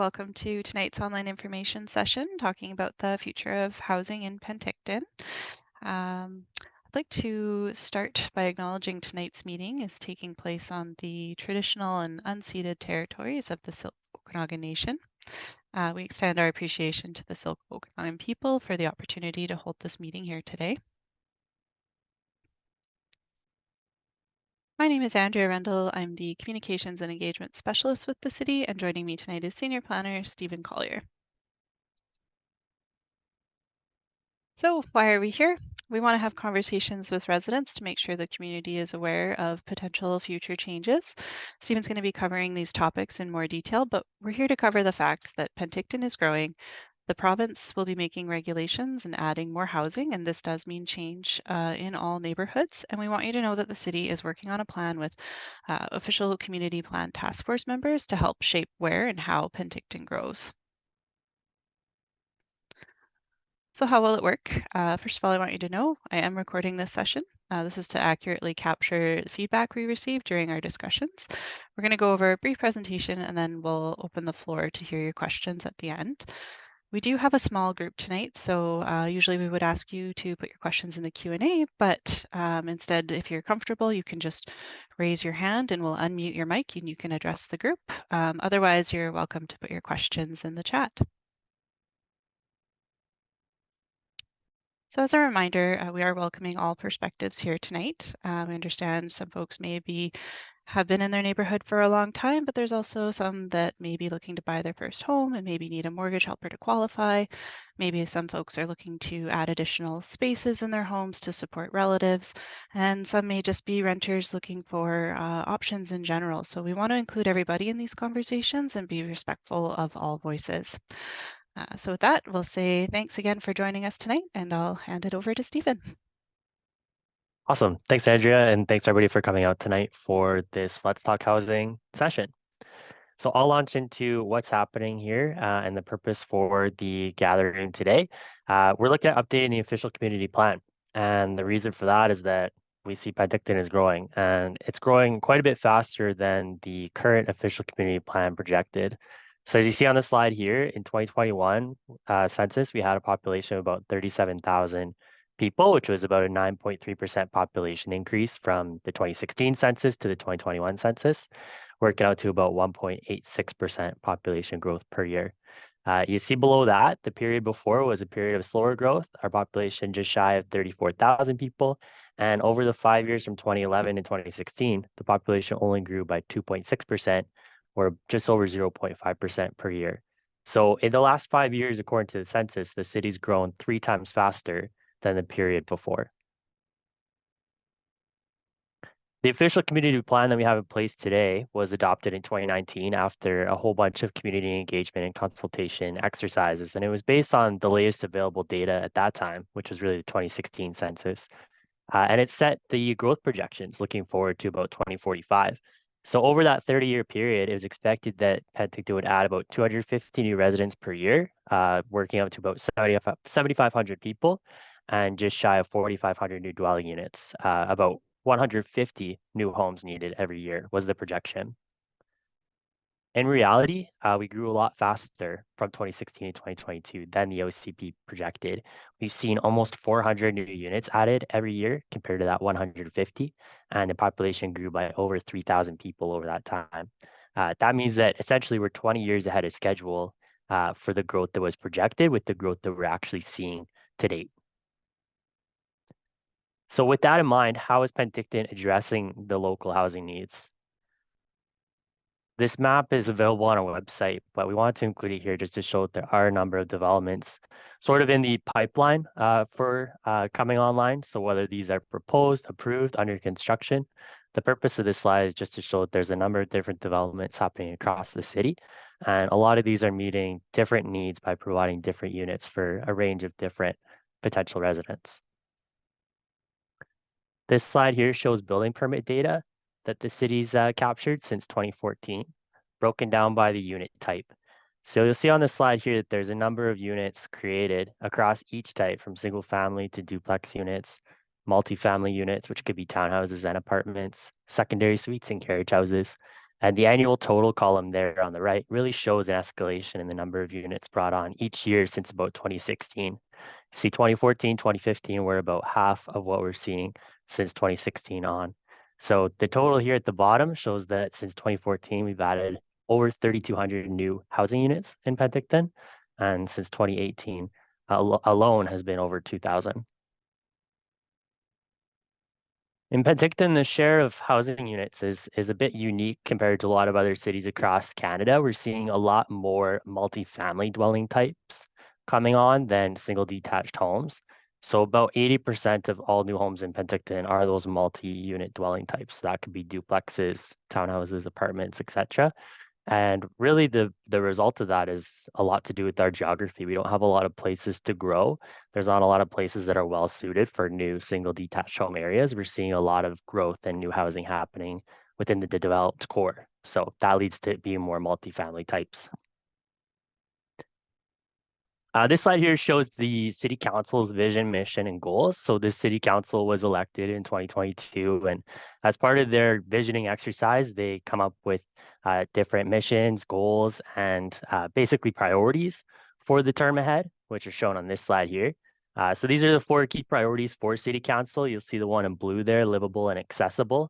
welcome to tonight's online information session talking about the future of housing in Penticton. I'd like to start by acknowledging tonight's meeting is taking place on the traditional and unceded territories of the Syilx Okanagan Nation. We extend our appreciation to the Syilx Okanagan people for the opportunity to hold this meeting here today. My name is Andrea Rendell. I'm the Communications and Engagement Specialist with the city, and joining me tonight is Senior Planner Stephen Collier. So why are we here? We want to have conversations with residents to make sure the community is aware of potential future changes. Stephen's going to be covering these topics in more detail, but we're here to cover the facts that Penticton is growing. The province will be making regulations and adding more housing, and this does mean change in all neighborhoods. And we want you to know that the city is working on a plan with official community plan task force members to help shape where and how Penticton grows. So how will it work? First of all, I want you to know I am recording this session. This is to accurately capture the feedback we received during our discussions. We're going to go over a brief presentation and then we'll open the floor to hear your questions at the end. We do have a small group tonight, so usually we would ask you to put your questions in the Q&A, but instead, if you're comfortable, you can just raise your hand and we'll unmute your mic and you can address the group. Otherwise, you're welcome to put your questions in the chat. So as a reminder, we are welcoming all perspectives here tonight. We understand some folks have been in their neighborhood for a long time, but there's also some that may be looking to buy their first home and maybe need a mortgage helper to qualify. Maybe some folks are looking to add additional spaces in their homes to support relatives, and some may just be renters looking for options in general. So we want to include everybody in these conversations and be respectful of all voices. So with that, we'll say thanks again for joining us tonight, and I'll hand it over to Stephen. Awesome. Thanks, Andrea, and thanks everybody for coming out tonight for this Let's Talk Housing session. So I'll launch into what's happening here and the purpose for the gathering today. We're looking at updating the official community plan. And the reason for that is that we see Penticton is growing, and it's growing quite a bit faster than the current official community plan projected. So as you see on the slide here, in 2021 census, we had a population of about 37,000 people, which was about a 9.3% population increase from the 2016 census to the 2021 census, working out to about 1.86% population growth per year. You see below that, the period before was a period of slower growth, our population just shy of 34,000 people. And over the 5 years from 2011 to 2016, the population only grew by 2.6%, or just over 0.5% per year. So in the last 5 years, according to the census, the city's grown 3 times faster than the period before. The official community plan that we have in place today was adopted in 2019 after a whole bunch of community engagement and consultation exercises, and it was based on the latest available data at that time, which was really the 2016 census. And it set the growth projections looking forward to about 2045. So over that 30-year period, it was expected that Penticton would add about 250 new residents per year, working out to about 7,500 people, and just shy of 4,500 new dwelling units. About 150 new homes needed every year was the projection. In reality, we grew a lot faster from 2016 to 2022 than the OCP projected. We've seen almost 400 new units added every year compared to that 150, and the population grew by over 3,000 people over that time. That means that essentially we're 20 years ahead of schedule for the growth that was projected with the growth that we're actually seeing to date. So with that in mind, how is Penticton addressing the local housing needs? This map is available on our website, but we wanted to include it here just to show that there are a number of developments sort of in the pipeline for coming online. So whether these are proposed, approved, under construction, the purpose of this slide is just to show that there's a number of different developments happening across the city. And a lot of these are meeting different needs by providing different units for a range of different potential residents. This slide here shows building permit data that the city's captured since 2014, broken down by the unit type. So you'll see on the slide here that there's a number of units created across each type, from single family to duplex units, multifamily units, which could be townhouses and apartments, secondary suites and carriage houses. And the annual total column there on the right really shows an escalation in the number of units brought on each year since about 2016. See, 2014, 2015 were about half of what we're seeing since 2016 on. So the total here at the bottom shows that since 2014, we've added over 3,200 new housing units in Penticton, and since 2018 alone has been over 2,000. In Penticton, the share of housing units is a bit unique compared to a lot of other cities across Canada. We're seeing a lot more multi-family dwelling types coming on than single detached homes. So about 80% of all new homes in Penticton are those multi-unit dwelling types. That could be duplexes, townhouses, apartments, etc. And really the result of that is a lot to do with our geography. We don't have a lot of places to grow. There's not a lot of places that are well suited for new single detached home areas. We're seeing a lot of growth and new housing happening within the developed core. So that leads to being more multifamily types. This slide here shows the city council's vision, mission, and goals. So this city council was elected in 2022, and as part of their visioning exercise, they come up with different missions, goals, and basically priorities for the term ahead, which are shown on this slide here. So these are the 4 key priorities for city council. You'll see the one in blue there, livable and accessible,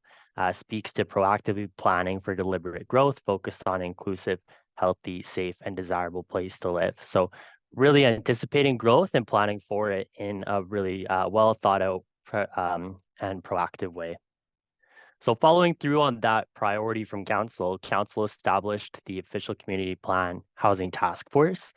speaks to proactively planning for deliberate growth, focused on inclusive, healthy, safe, and desirable place to live. So really anticipating growth and planning for it in a really well thought out and proactive way. So following through on that priority from council, council established the official community plan housing task force,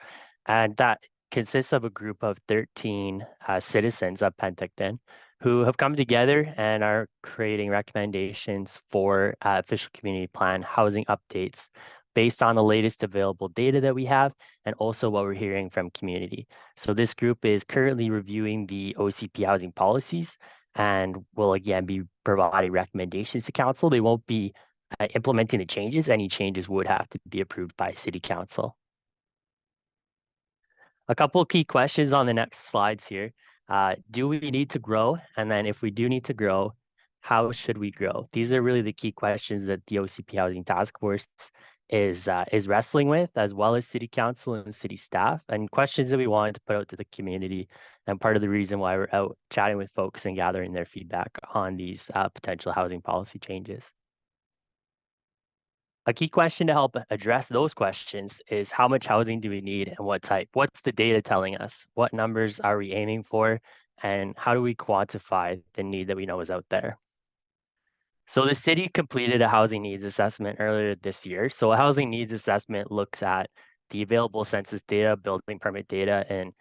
and that consists of a group of 13 citizens of Penticton who have come together and are creating recommendations for official community plan housing updates based on the latest available data that we have and also what we're hearing from community. So this group is currently reviewing the OCP housing policies and will again be providing recommendations to council. They won't be implementing the changes. Any changes would have to be approved by city council. A couple of key questions on the next slides here. Do we need to grow? And then if we do need to grow, how should we grow? These are really the key questions that the OCP Housing Task Force is wrestling with, as well as city council and city staff, and questions that we wanted to put out to the community. And part of the reason why we're out chatting with folks and gathering their feedback on these potential housing policy changes. A key question to help address those questions is how much housing do we need and what type? What's the data telling us? What numbers are we aiming for? And how do we quantify the need that we know is out there? So the city completed a housing needs assessment earlier this year. So a housing needs assessment looks at the available census data, building permit data, and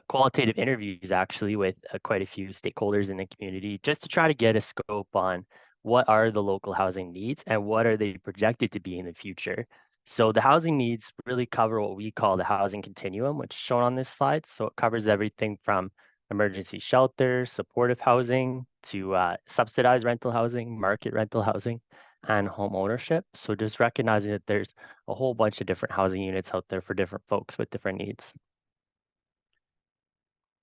qualitative interviews actually with quite a few stakeholders in the community just to try to get a scope on what are the local housing needs and what are they projected to be in the future. So the housing needs really cover what we call the housing continuum, which is shown on this slide. So it covers everything from emergency shelter, supportive housing, to subsidized rental housing, market rental housing, and home ownership. So just recognizing that there's a whole bunch of different housing units out there for different folks with different needs.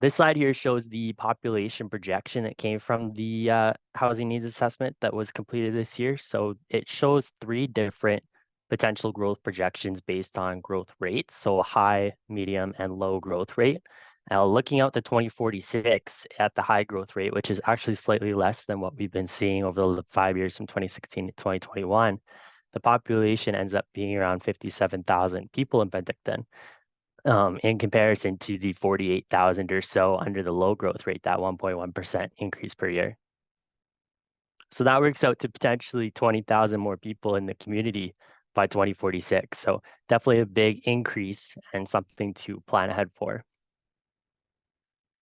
This slide here shows the population projection that came from the housing needs assessment that was completed this year. So it shows 3 different potential growth projections based on growth rates, so a high, medium, and low growth rate. Now, looking out to 2046 at the high growth rate, which is actually slightly less than what we've been seeing over the 5 years from 2016 to 2021, the population ends up being around 57,000 people in Penticton in comparison to the 48,000 or so under the low growth rate, that 1.1% increase per year. So that works out to potentially 20,000 more people in the community by 2046. So definitely a big increase and something to plan ahead for.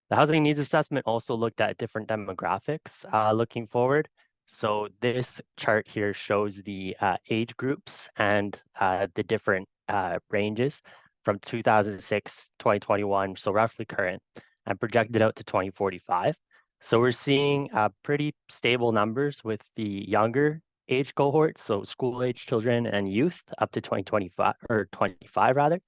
The housing needs assessment also looked at different demographics looking forward. So this chart here shows the age groups and the different ranges from 2006, 2021, so roughly current, and projected out to 2045. So we're seeing pretty stable numbers with the younger age cohorts, so school age children and youth up to 2025 or 25 rather.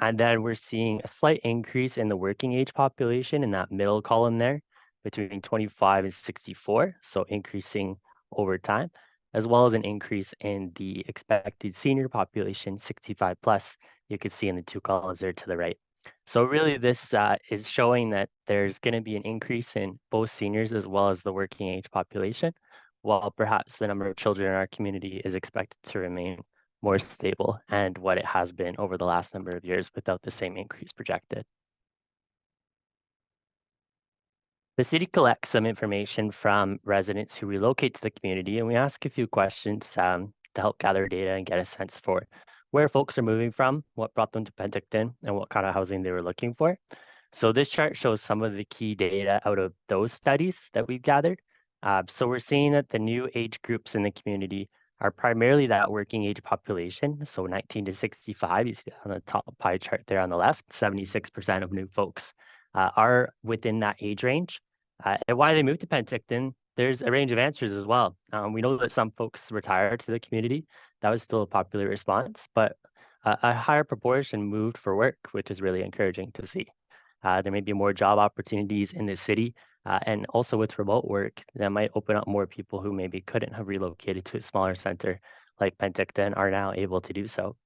And then we're seeing a slight increase in the working age population in that middle column there between 25 and 64, so increasing over time. as well as an increase in the expected senior population, 65 plus. You can see in the two columns there to the right. So really this is showing that there's going to be an increase in both seniors as well as the working age population, while perhaps the number of children in our community is expected to remain more stable and what it has been over the last number of years without the same increase projected. The city collects some information from residents who relocate to the community, and we ask a few questions to help gather data and get a sense for where folks are moving from, what brought them to Penticton, and what kind of housing they were looking for. So this chart shows some of the key data out of those studies that we've gathered. So we're seeing that the new age groups in the community are primarily that working age population. So 19 to 65, you see that on the top pie chart there on the left, 76% of new folks are within that age range. And why they moved to Penticton, there's a range of answers as well. We know that some folks retire to the community. That was still a popular response, but a higher proportion moved for work, which is really encouraging to see. There may be more job opportunities in the city, and also with remote work, that might open up more people who maybe couldn't have relocated to a smaller center like Penticton are now able to do so.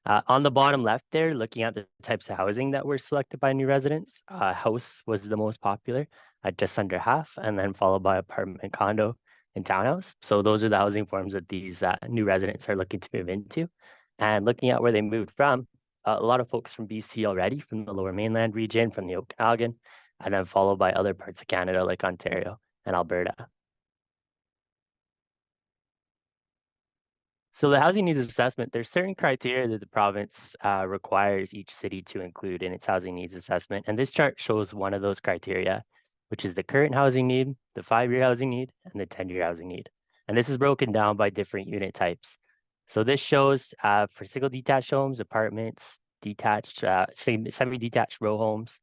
On the bottom left there, looking at the types of housing that were selected by new residents, house was the most popular at just under half, and then followed by apartment, condo, and townhouse. So those are the housing forms that these new residents are looking to move into. And looking at where they moved from, a lot of folks from BC already, from the Lower Mainland region, from the Okanagan, and then followed by other parts of Canada like Ontario and Alberta. So the housing needs assessment, there's certain criteria that the province requires each city to include in its housing needs assessment. And this chart shows one of those criteria, which is the current housing need, the 5-year housing need, and the 10-year housing need. And this is broken down by different unit types. So this shows for single detached homes, apartments, detached, semi-detached row homes,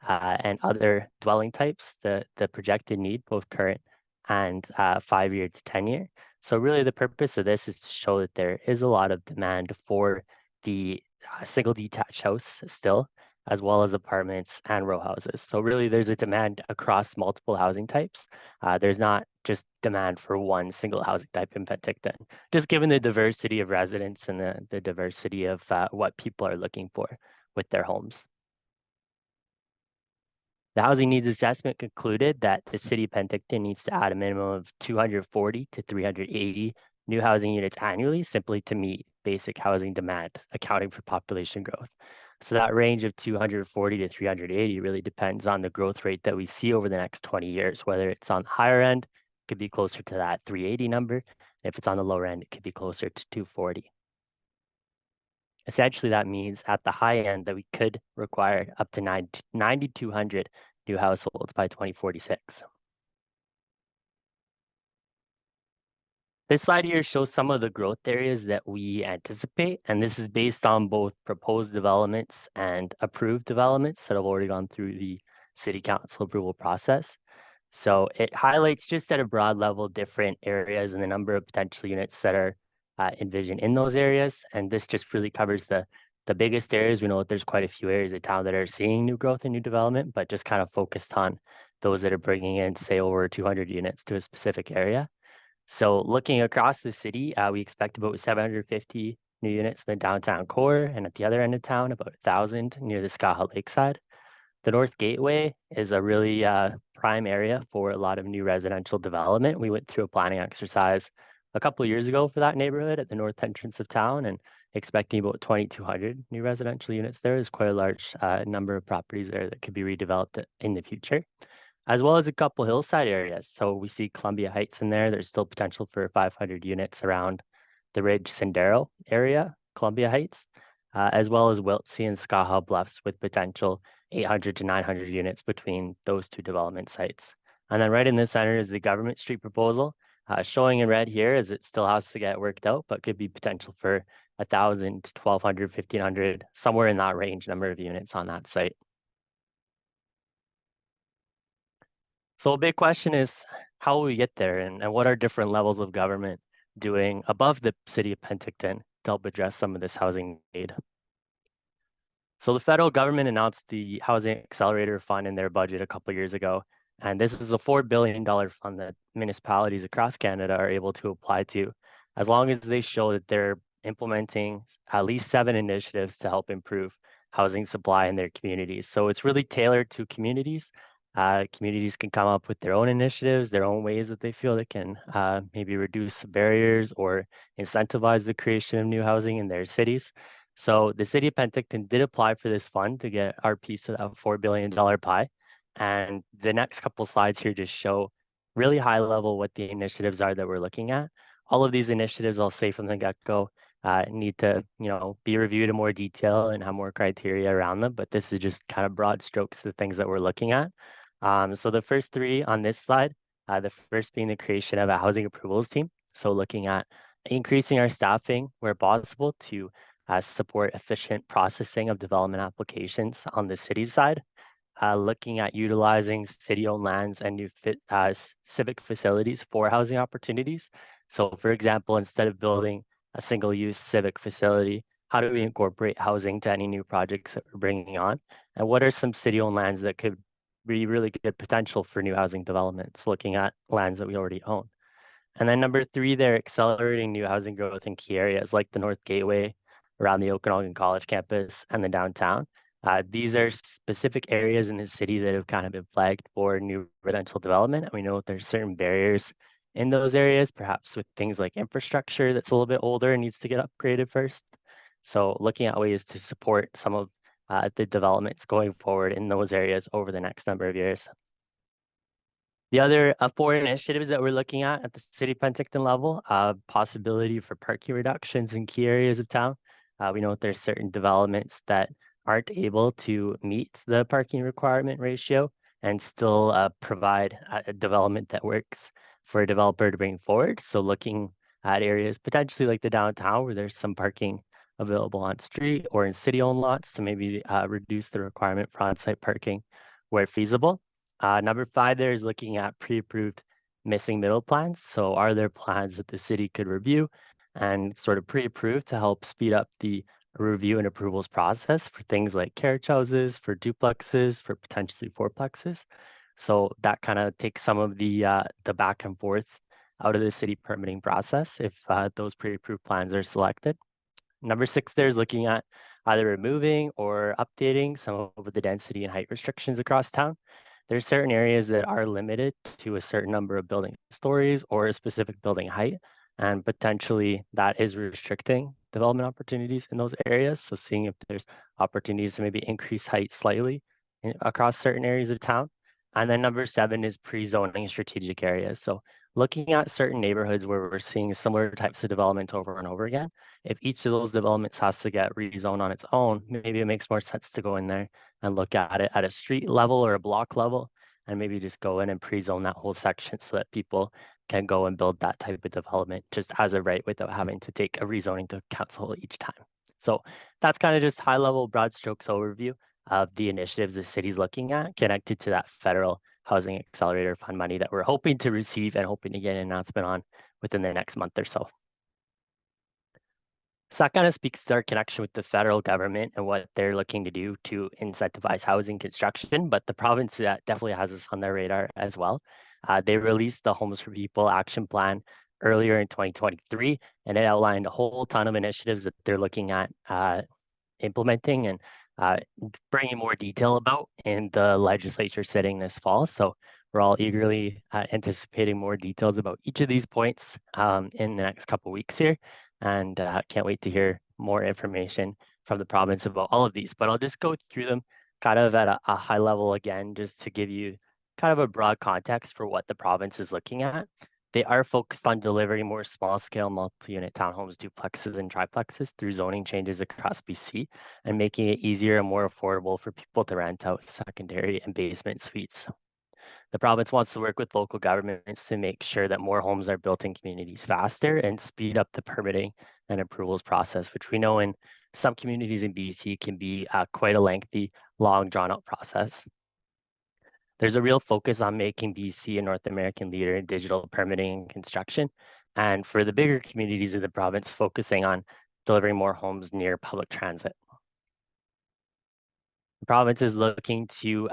and other dwelling types, the projected need, both current and 5-year to 10-year. So really the purpose of this is to show that there is a lot of demand for the single detached house still, as well as apartments and row houses. So really there's a demand across multiple housing types. There's not just demand for one single housing type in Penticton, just given the diversity of residents and the diversity of what people are looking for with their homes. The housing needs assessment concluded that the city of Penticton needs to add a minimum of 240 to 380 new housing units annually simply to meet basic housing demand, accounting for population growth. So that range of 240 to 380 really depends on the growth rate that we see over the next 20 years, whether it's on the higher end, it could be closer to that 380 number. If it's on the lower end, it could be closer to 240. Essentially, that means at the high end that we could require up to 9,200 new households by 2046. This slide here shows some of the growth areas that we anticipate, and this is based on both proposed developments and approved developments that have already gone through the city council approval process. So it highlights just at a broad level different areas and the number of potential units that are envisioned in those areas. And this just really covers the biggest areas. We know that there's quite a few areas of town that are seeing new growth and new development, but just kind of focused on those that are bringing in, say, over 200 units to a specific area. So looking across the city, we expect about 750 new units in the downtown core, and at the other end of town, about 1,000 near the Skaha Lakeside. The North Gateway is a really prime area for a lot of new residential development. We went through a planning exercise a couple of years ago for that neighborhood at the north entrance of town and expecting about 2,200 new residential units there. Is quite a large number of properties there that could be redeveloped in the future, as well as a couple hillside areas. So we see Columbia Heights in there. There's still potential for 500 units around the Ridge Sendero area, Columbia Heights, as well as Wiltsey and Skaha Bluffs with potential 800 to 900 units between those two development sites. And then right in the center is the Government Street proposal, showing in red here as it still has to get worked out, but could be potential for 1,000, 1,200, 1,500, somewhere in that range number of units on that site. So a big question is how will we get there and what are different levels of government doing above the city of Penticton to help address some of this housing need? So the federal government announced the Housing Accelerator Fund in their budget a couple of years ago, And this is a $4 billion fund that municipalities across Canada are able to apply to as long as they show that they're implementing at least 7 initiatives to help improve housing supply in their communities. So it's really tailored to communities. Communities can come up with their own initiatives, their own ways that they feel they can maybe reduce barriers or incentivize the creation of new housing in their cities. So the city of Penticton did apply for this fund to get our piece of that $4 billion pie. And the next couple slides here just show really high level what the initiatives are that we're looking at. All of these initiatives, I'll say from the get-go, need to, be reviewed in more detail and have more criteria around them. But this is just kind of broad strokes, the things that we're looking at. So the first three on this slide, the first being the creation of a housing approvals team. So looking at increasing our staffing where possible to support efficient processing of development applications on the city side, looking at utilizing city-owned lands and new civic facilities for housing opportunities. So, for example, instead of building a single-use civic facility, how do we incorporate housing to any new projects that we're bringing on? And what are some city-owned lands that could be really good potential for new housing developments, looking at lands that we already own? And then number three, they're accelerating new housing growth in key areas like the North Gateway, around the Okanagan College campus, and the downtown. These are specific areas in the city that have kind of been flagged for new residential development. And we know there's certain barriers in those areas, perhaps with things like infrastructure that's a little bit older and needs to get upgraded first. So looking at ways to support some of the developments going forward in those areas over the next number of years. The other four initiatives that we're looking at the City Penticton level, possibility for parking reductions in key areas of town. We know there's certain developments that aren't able to meet the parking requirement ratio and still provide a development that works for a developer to bring forward. So looking at areas potentially like the downtown where there's some parking available on street or in city-owned lots to maybe reduce the requirement for on-site parking where feasible. Number five there is looking at pre-approved missing middle plans. So are there plans that the city could review and sort of pre-approve to help speed up the review and approvals process for things like carriage houses, for duplexes, for potentially fourplexes? So that kind of takes some of the back and forth out of the city permitting process if those pre-approved plans are selected. Number six there is looking at either removing or updating some of the density and height restrictions across town. There's certain areas that are limited to a certain number of building stories or a specific building height, and potentially that is restricting development opportunities in those areas. So seeing if there's opportunities to maybe increase height slightly across certain areas of town. And then number seven is pre-zoning strategic areas. So looking at certain neighborhoods where we're seeing similar types of development over and over again, if each of those developments has to get rezoned on its own, maybe it makes more sense to go in there and look at it at a street level or a block level and maybe just go in and pre-zone that whole section so that people can go and build that type of development just as a right without having to take a rezoning to council each time. So that's kind of just high level broad strokes overview of the initiatives the city's looking at connected to that federal housing accelerator fund money that we're hoping to receive and hoping to get an announcement on within the next month or so. So that kind of speaks to our connection with the federal government and what they're looking to do to incentivize housing construction. But the province definitely has us on their radar as well. They released the Homes for People Action Plan earlier in 2023, and it outlined a whole ton of initiatives that they're looking at implementing and bringing more detail about in the legislature sitting this fall. So we're all eagerly anticipating more details about each of these points in the next couple of weeks here, and can't wait to hear more information from the province about all of these. But I'll just go through them kind of at a high level again, just to give you kind of a broad context for what the province is looking at. They are focused on delivering more small-scale multi-unit townhomes, duplexes, and triplexes through zoning changes across BC and making it easier and more affordable for people to rent out secondary and basement suites. The province wants to work with local governments to make sure that more homes are built in communities faster and speed up the permitting and approvals process, which we know in some communities in BC can be quite a lengthy, long, drawn-out process. There's a real focus on making BC a North American leader in digital permitting and construction. And for the bigger communities of the province, focusing on delivering more homes near public transit. The province is looking to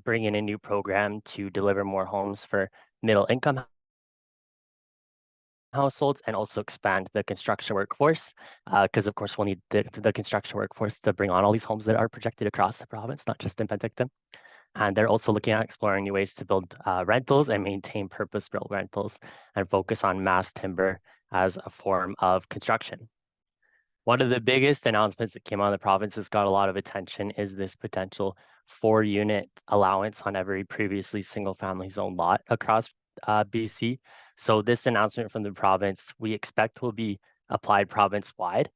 bring in a new program to deliver more homes for middle income households and also expand the construction workforce. Because of course we'll need the construction workforce to bring on all these homes that are projected across the province, not just in Penticton. And they're also looking at exploring new ways to build rentals and maintain purpose-built rentals and focus on mass timber as a form of construction. One of the biggest announcements that came out of the province that's got a lot of attention is this potential 4-unit allowance on every previously single-family zone lot across BC. So this announcement from the province, we expect will be applied province-wide.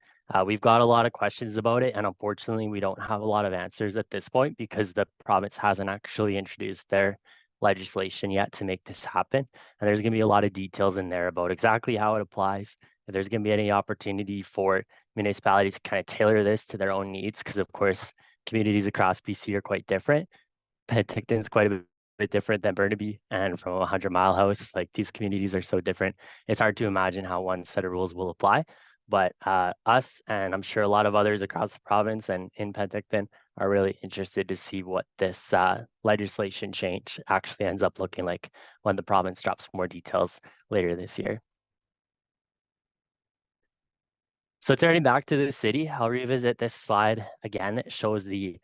We've got a lot of questions about it, and unfortunately, we don't have a lot of answers at this point because the province hasn't actually introduced their legislation yet to make this happen. And there's going to be a lot of details in there about exactly how it applies. If there's going to be any opportunity for municipalities kind of tailor this to their own needs, because of course communities across BC are quite different. Penticton is quite a bit different than Burnaby, and from a 100 Mile House, like these communities are so different. It's hard to imagine how one set of rules will apply. But us, and I'm sure a lot of others across the province and in Penticton, are really interested to see what this legislation change actually ends up looking like when the province drops more details later this year. So turning back to the city, I'll revisit this slide again. It shows the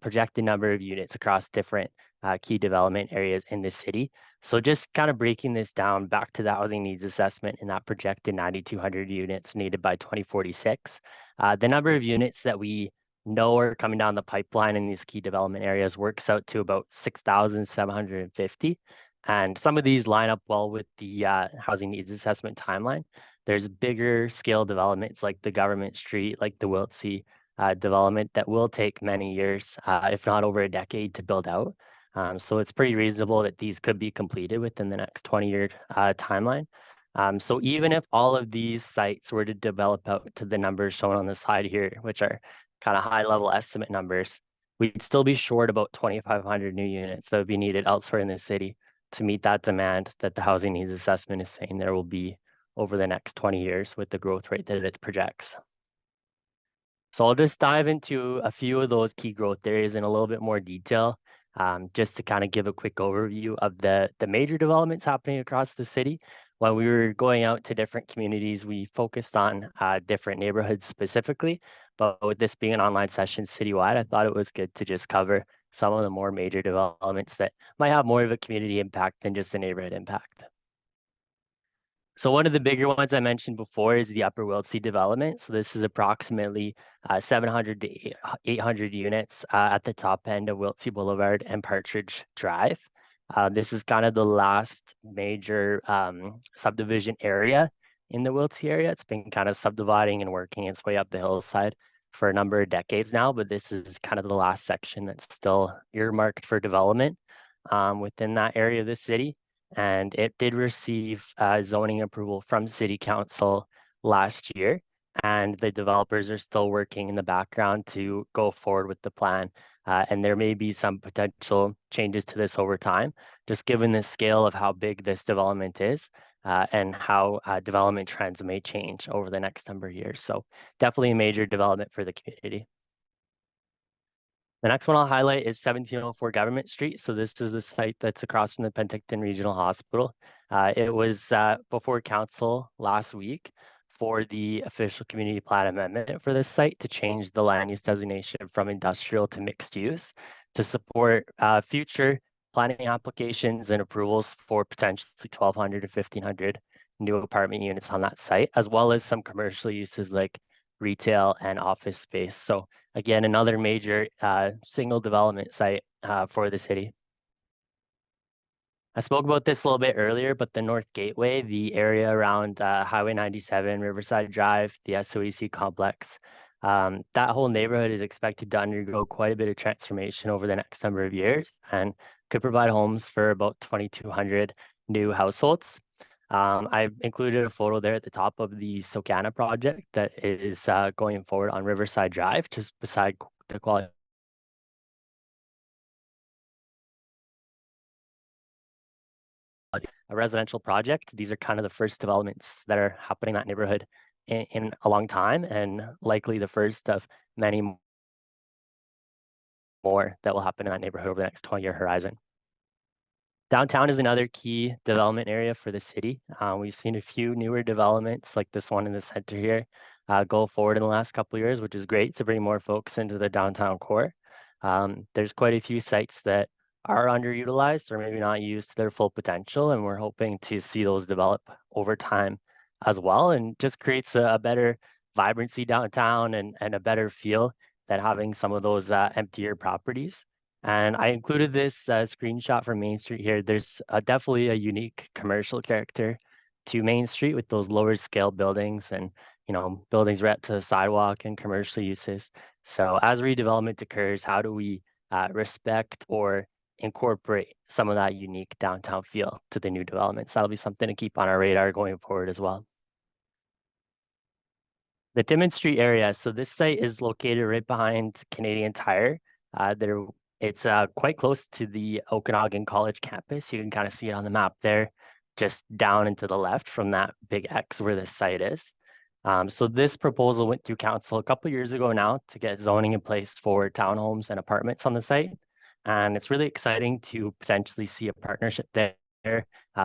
projected number of units across different key development areas in the city. So just kind of breaking this down back to the housing needs assessment and that projected 9,200 units needed by 2046. The number of units that we know are coming down the pipeline in these key development areas works out to about 6,750. And some of these line up well with the housing needs assessment timeline. There's bigger scale developments like the Government Street, like the Wiltsea development that will take many years, if not over a decade, to build out. So it's pretty reasonable that these could be completed within the next 20-year timeline. So even if all of these sites were to develop out to the numbers shown on the slide here, which are kind of high level estimate numbers, we'd still be short about 2,500 new units that would be needed elsewhere in the city to meet that demand that the housing needs assessment is saying there will be over the next 20 years with the growth rate that it projects. So I'll just dive into a few of those key growth areas in a little bit more detail, just to kind of give a quick overview of the major developments happening across the city. When we were going out to different communities, we focused on different neighborhoods specifically, but with this being an online session citywide, I thought it was good to just cover some of the more major developments that might have more of a community impact than just a neighborhood impact. So one of the bigger ones I mentioned before is the Upper Wiltsea development. So this is approximately 700 to 800 units at the top end of Wiltsea Boulevard and Partridge Drive. This is kind of the last major subdivision area in the Wiltsea area. It's been kind of subdividing and working its way up the hillside for a number of decades now, but this is kind of the last section that's still earmarked for development within that area of the city. And it did receive zoning approval from City Council last year. And the developers are still working in the background to go forward with the plan. And there may be some potential changes to this over time, just given the scale of how big this development is and how development trends may change over the next number of years. So definitely a major development for the community. The next one I'll highlight is 1704 Government Street. So this is the site that's across from the Penticton Regional Hospital. It was before council last week for the official community plan amendment for this site to change the land use designation from industrial to mixed use to support future planning applications and approvals for potentially 1,200 to 1,500 new apartment units on that site, as well as some commercial uses like retail and office space. So again, another major single development site for the city. I spoke about this a little bit earlier, but the North Gateway, the area around Highway 97, Riverside Drive, the SOEC complex, that whole neighborhood is expected to undergo quite a bit of transformation over the next number of years and could provide homes for about 2,200 new households. I've included a photo there at the top of the Socana project that is going forward on Riverside Drive, just beside the quality. A residential project. These are kind of the first developments that are happening in that neighborhood in a long time, and likely the first of many more that will happen in that neighborhood over the next 20-year horizon. Downtown is another key development area for the city. We've seen a few newer developments like this one in the center here go forward in the last couple of years, which is great to bring more folks into the downtown core. There's quite a few sites that are underutilized or maybe not used to their full potential, and we're hoping to see those develop over time as well, and just creates a better vibrancy downtown and a better feel than having some of those emptier properties. And I included this screenshot from Main Street here. There's definitely a unique commercial character to Main Street with those lower scale buildings and buildings right up to the sidewalk and commercial uses. So as redevelopment occurs, how do we respect or incorporate some of that unique downtown feel to the new developments? That'll be something to keep on our radar going forward as well. The Timmins Street area. So this site is located right behind Canadian Tire. There, it's quite close to the Okanagan College campus. You can kind of see it on the map there, just down and to the left from that big X where this site is. So this proposal went through council a couple years ago now to get zoning in place for townhomes and apartments on the site. And it's really exciting to potentially see a partnership there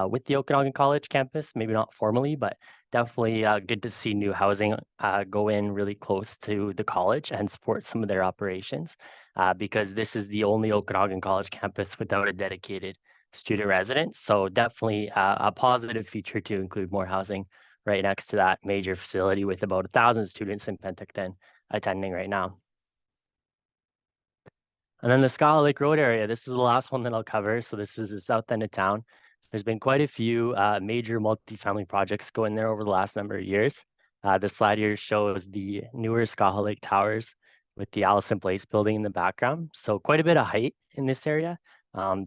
with the Okanagan College campus, maybe not formally, but definitely good to see new housing go in really close to the college and support some of their operations because this is the only Okanagan College campus without a dedicated student residence. So definitely a positive feature to include more housing right next to that major facility with about 1,000 students in Penticton attending right now. And then the Scala Lake Road area, this is the last one that I'll cover. So this is the south end of town. There's been quite a few major multifamily projects going there over the last number of years. The slide here shows the newer Scala Lake Towers with the Allison Place building in the background. So quite a bit of height in this area.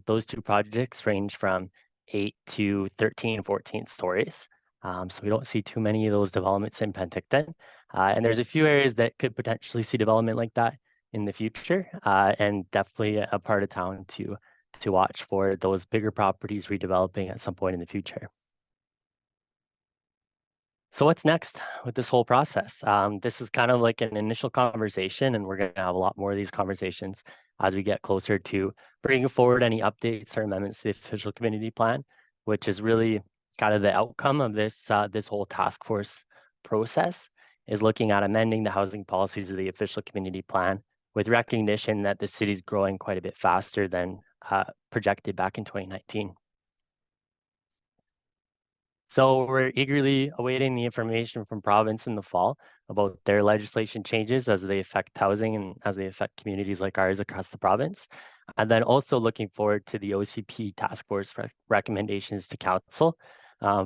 Those two projects range from 8 to 13, 14 stories. So we don't see too many of those developments in Penticton. And there's a few areas that could potentially see development like that in the future, and definitely a part of town to watch for those bigger properties redeveloping at some point in the future. So what's next with this whole process? This is kind of like an initial conversation, and we're going to have a lot more of these conversations as we get closer to bringing forward any updates or amendments to the official community plan, which is really kind of the outcome of this whole task force process, is looking at amending the housing policies of the official community plan with recognition that the city's growing quite a bit faster than projected back in 2019. So we're eagerly awaiting the information from province in the fall about their legislation changes as they affect housing and as they affect communities like ours across the province. And then also looking forward to the OCP task force recommendations to council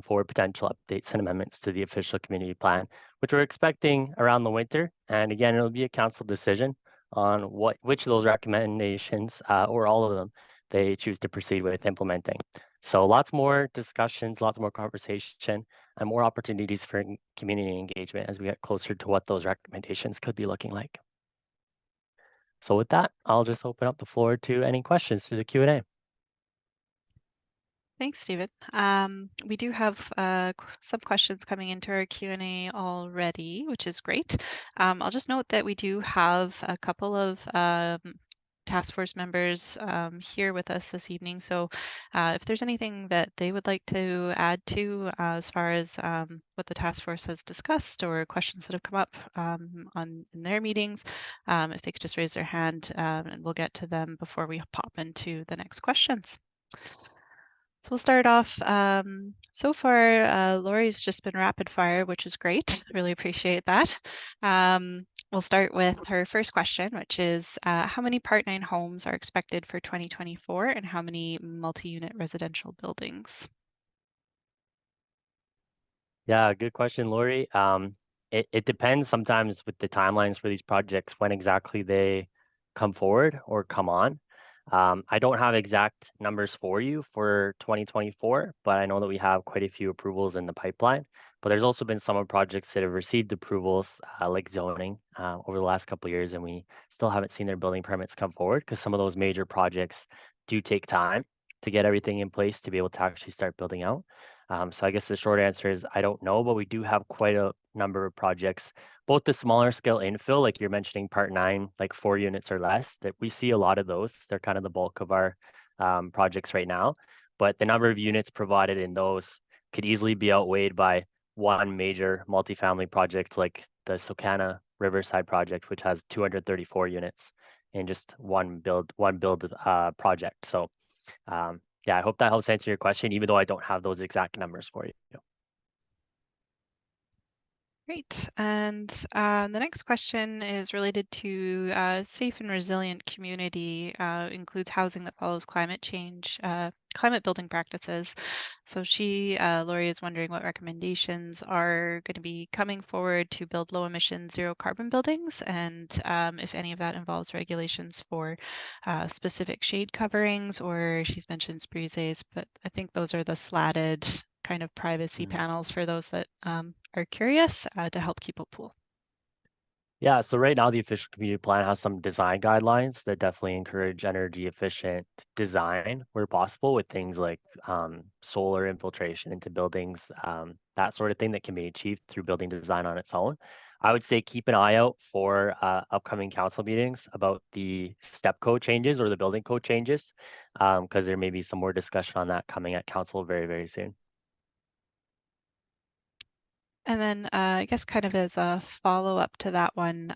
for potential updates and amendments to the official community plan, which we're expecting around the winter. And again, it'll be a council decision on which of those recommendations or all of them they choose to proceed with implementing. So lots more discussions, lots more conversation, and more opportunities for community engagement as we get closer to what those recommendations could be looking like. So with that, I'll just open up the floor to any questions through the Q&A. Thanks, Stephen. We do have some questions coming into our Q&A already, which is great. I'll just note that we do have a couple of task force members here with us this evening. So if there's anything that they would like to add to as far as what the task force has discussed or questions that have come up in their meetings, if they could just raise their hand and we'll get to them before we pop into the next questions. So we'll start off. So far, Lori's just been rapid fire, which is great. Really appreciate that. We'll start with her first question, which is how many Part 9 homes are expected for 2024 and how many multi-unit residential buildings? Yeah, good question, Lori. It depends sometimes with the timelines for these projects when exactly they come forward or come on. I don't have exact numbers for you for 2024, but I know that we have quite a few approvals in the pipeline. But there's also been some projects that have received approvals like zoning over the last couple of years, and we still haven't seen their building permits come forward because some of those major projects do take time to get everything in place to be able to actually start building out. So I guess the short answer is I don't know, but we do have quite a number of projects, both the smaller scale infill, like you're mentioning part nine, like 4 units or less, that we see a lot of those. They're kind of the bulk of our projects right now. But the number of units provided in those could easily be outweighed by one major multifamily project like the Socana Riverside project, which has 234 units in just one build project. So yeah, I hope that helps answer your question, even though I don't have those exact numbers for you. Great. And the next question is related to safe and resilient community, includes housing that follows climate change, climate building practices. So Lori is wondering what recommendations are going to be coming forward to build low emission, zero carbon buildings, and if any of that involves regulations for specific shade coverings, or she's mentioned sprises, but I think those are the slatted kind of privacy Mhm. panels for those that are curious to help keep a pool. Yeah, so right now the official community plan has some design guidelines that definitely encourage energy efficient design where possible with things like solar infiltration into buildings, that sort of thing that can be achieved through building design on its own. I would say keep an eye out for upcoming council meetings about the step code changes or the building code changes, because there may be some more discussion on that coming at council very, very soon. And then I guess kind of as a follow-up to that one,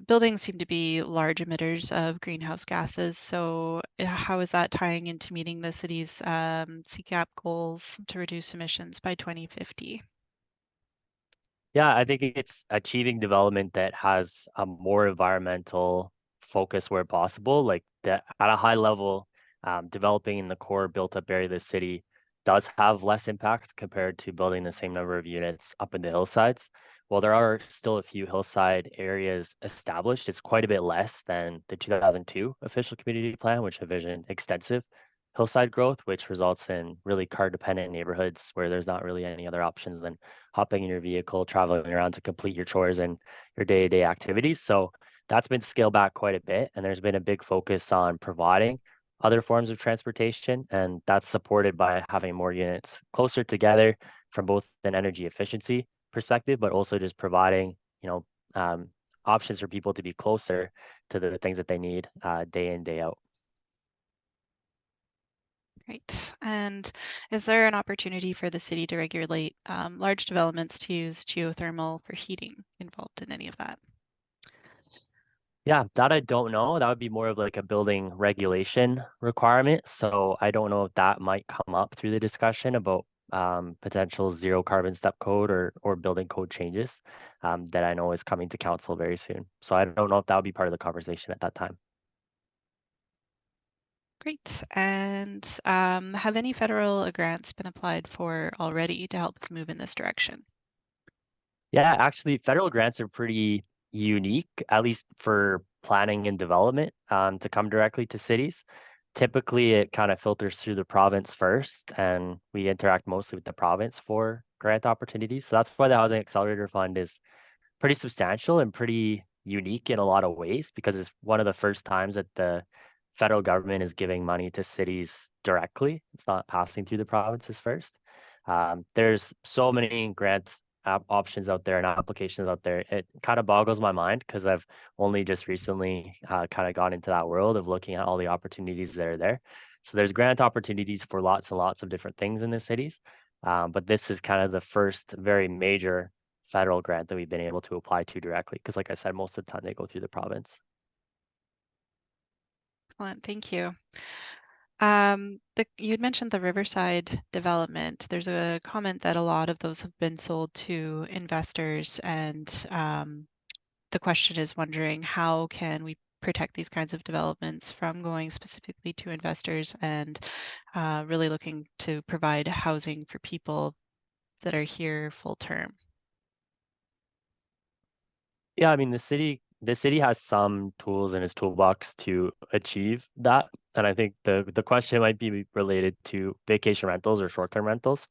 buildings seem to be large emitters of greenhouse gases. So how is that tying into meeting the city's CCAP goals to reduce emissions by 2050? Yeah, I think it's achieving development that has a more environmental focus where possible. Like that at a high level, developing in the core built up area of the city does have less impact compared to building the same number of units up in the hillsides. While there are still a few hillside areas established, it's quite a bit less than the 2002 official community plan, which envisioned extensive hillside growth, which results in really car dependent neighborhoods where there's not really any other options than hopping in your vehicle, traveling around to complete your chores and your day-to-day activities. So that's been scaled back quite a bit, and there's been a big focus on providing other forms of transportation, and that's supported by having more units closer together from both an energy efficiency perspective, but also just providing, um, options for people to be closer to the things that they need day in, day out. Right. And is there an opportunity for the city to regulate large developments to use geothermal for heating involved in any of that? Yeah, that I don't know. That would be more of like a building regulation requirement. So I don't know if that might come up through the discussion about potential zero carbon step code or building code changes that I know is coming to council very soon. So I don't know if that would be part of the conversation at that time. Great. And have any federal grants been applied for already to help us move in this direction? Yeah, actually, federal grants are pretty unique, at least for planning and development, to come directly to cities. Typically, it kind of filters through the province first, and we interact mostly with the province for grant opportunities. So that's why the Housing Accelerator Fund is pretty substantial and pretty unique in a lot of ways because it's one of the first times that the federal government is giving money to cities directly. It's not passing through the provinces first. There's so many grant options out there and applications out there. It kind of boggles my mind because I've only just recently kind of gone into that world of looking at all the opportunities that are there. So there's grant opportunities for lots and lots of different things in the cities. But this is kind of the first very major federal grant that we've been able to apply to directly. Because like I said, most of the time they go through the province. Excellent. Thank you. You had mentioned the Riverside development. There's a comment that a lot of those have been sold to investors, and the question is wondering how can we protect these kinds of developments from going specifically to investors and really looking to provide housing for people that are here full term. Yeah, I mean the city has some tools in its toolbox to achieve that. And I think the question might be related to vacation rentals or short-term rentals.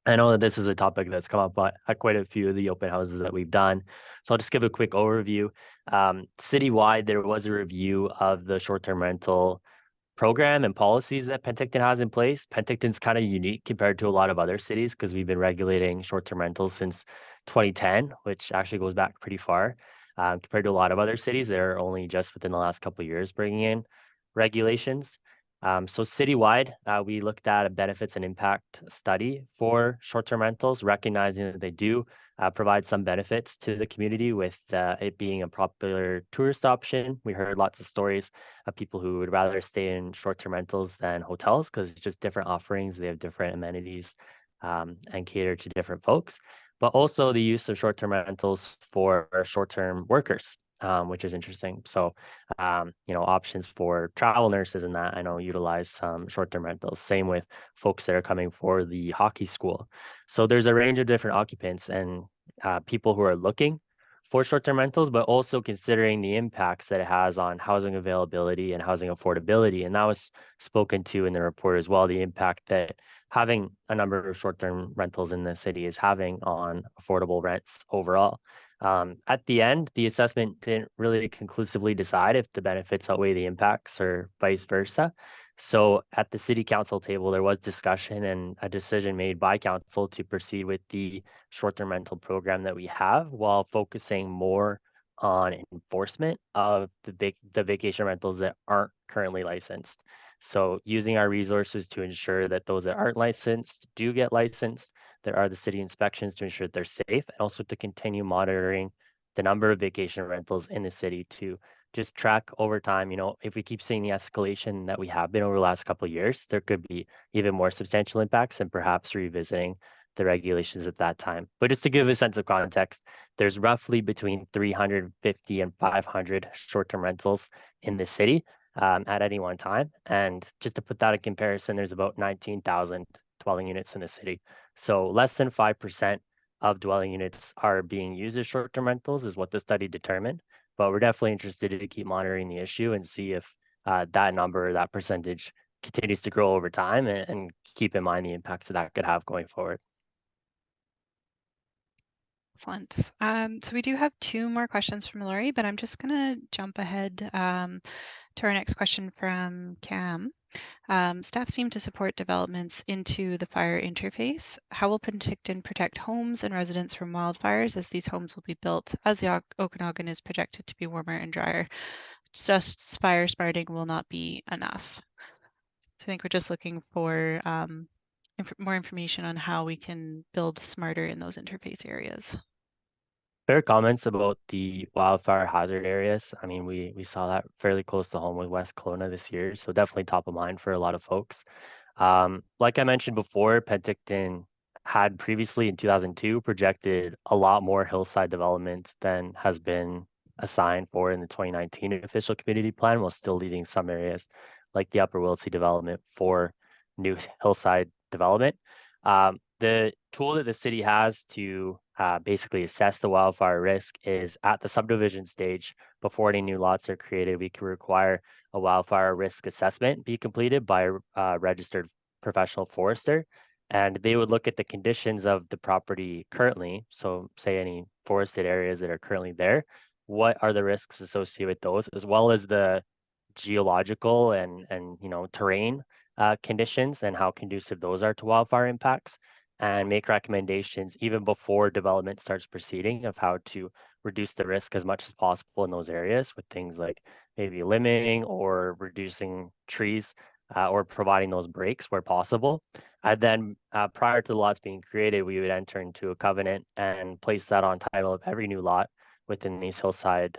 I know that this is a topic that's come up at quite a few of the open houses that we've done. So I'll just give a quick overview. Citywide, there was a review of the short-term rental program and policies that Penticton has in place. Penticton's kind of unique compared to a lot of other cities because we've been regulating short-term rentals since 2010, which actually goes back pretty far. Compared to a lot of other cities that are only just within the last couple of years bringing in regulations. So citywide, we looked at a benefits and impact study for short-term rentals, recognizing that they do provide some benefits to the community with it being a popular tourist option. We heard lots of stories of people who would rather stay in short-term rentals than hotels because it's just different offerings. They have different amenities and cater to different folks. But also the use of short-term rentals for short-term workers, which is interesting. So options for travel nurses and that I know utilize some short-term rentals. Same with folks that are coming for the hockey school. So there's a range of different occupants and people who are looking for short-term rentals, but also considering the impacts that it has on housing availability and housing affordability. And that was spoken to in the report as well, the impact that having a number of short-term rentals in the city is having on affordable rents overall. At the end, the assessment didn't really conclusively decide if the benefits outweigh the impacts or vice versa. So at the city council table, there was discussion and a decision made by council to proceed with the short-term rental program that we have while focusing more on enforcement of the vacation rentals that aren't currently licensed. So using our resources to ensure that those that aren't licensed do get licensed. There are the city inspections to ensure that they're safe, and also to continue monitoring the number of vacation rentals in the city to just track over time. If we keep seeing the escalation that we have been over the last couple of years, there could be even more substantial impacts and perhaps revisiting the regulations at that time. But just to give a sense of context, there's roughly between 350 and 500 short-term rentals in the city at any one time. And just to put that in comparison, there's about 19,000 dwelling units in the city. So less than 5% of dwelling units are being used as short-term rentals is what the study determined. But we're definitely interested to keep monitoring the issue and see if that number, that percentage continues to grow over time and keep in mind the impacts that could have going forward. Excellent. So we do have two more questions from Lori, but I'm just going to jump ahead to our next question from Cam. Staff seem to support developments into the fire interface. How will Penticton protect homes and residents from wildfires as these homes will be built as the Okanagan is projected to be warmer and drier? Just fire smarting will not be enough. So I think we're just looking for more information on how we can build smarter in those interface areas. Fair comments about the wildfire hazard areas. I mean, we saw that fairly close to home with West Kelowna this year, so definitely top of mind for a lot of folks. Like I mentioned before, Penticton had previously in 2002 projected a lot more hillside development than has been assigned for in the 2019 official community plan, while still leaving some areas like the Upper Wilsey development for new hillside development. The tool that the city has to basically assess the wildfire risk is at the subdivision stage. Before any new lots are created, we can require a wildfire risk assessment be completed by a registered professional forester. And they would look at the conditions of the property currently. So say any forested areas that are currently there, what are the risks associated with those, as well as the geological and terrain conditions and how conducive those are to wildfire impacts, and make recommendations even before development starts proceeding of how to reduce the risk as much as possible in those areas with things like maybe limiting or reducing trees or providing those breaks where possible. And then prior to the lots being created, we would enter into a covenant and place that on title of every new lot within these hillside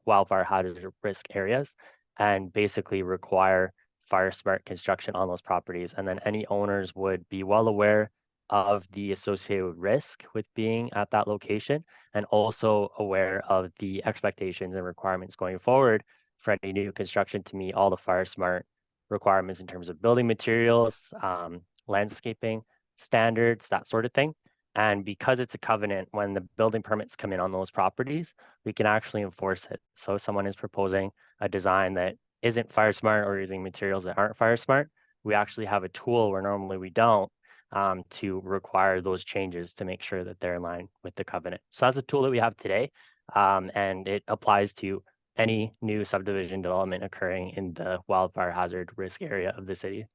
wildfire hazard risk areas and basically require fire smart construction on those properties. And then any owners would be well aware of the associated risk with being at that location and also aware of the expectations and requirements going forward for any new construction to meet all the fire smart requirements in terms of building materials, landscaping standards, that sort of thing. And because it's a covenant, when the building permits come in on those properties, we can actually enforce it. So if someone is proposing a design that isn't fire smart or using materials that aren't fire smart, we actually have a tool where normally we don't to require those changes to make sure that they're in line with the covenant. So that's a tool that we have today, and it applies to any new subdivision development occurring in the wildfire hazard risk area of the city.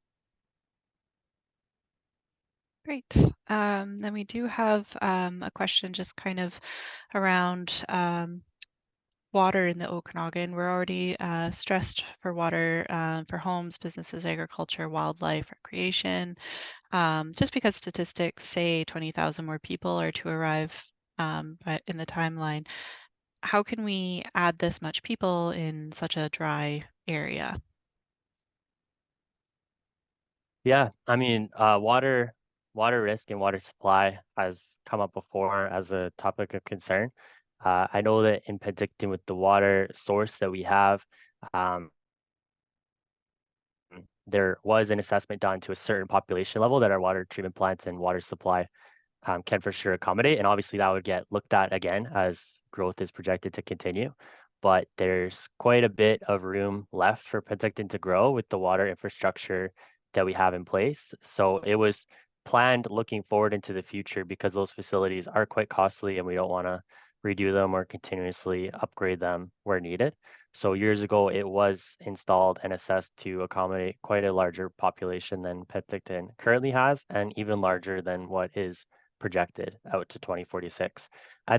Great. Then we do have a question just kind of around water in the Okanagan. We're already stressed for water for homes, businesses, agriculture, wildlife, recreation. Just because statistics say 20,000 more people are to arrive but in the timeline, how can we add this much people in such a dry area? Yeah, I mean, water risk and water supply has come up before as a topic of concern. I know that in Penticton with the water source that we have, um, there was an assessment done to a certain population level that our water treatment plants and water supply can for sure accommodate. And obviously that would get looked at again as growth is projected to continue. But there's quite a bit of room left for Penticton to grow with the water infrastructure that we have in place. So it was planned looking forward into the future because those facilities are quite costly and we don't want to redo them or continuously upgrade them where needed. So years ago, it was installed and assessed to accommodate quite a larger population than Penticton currently has, and even larger than what is projected out to 2046.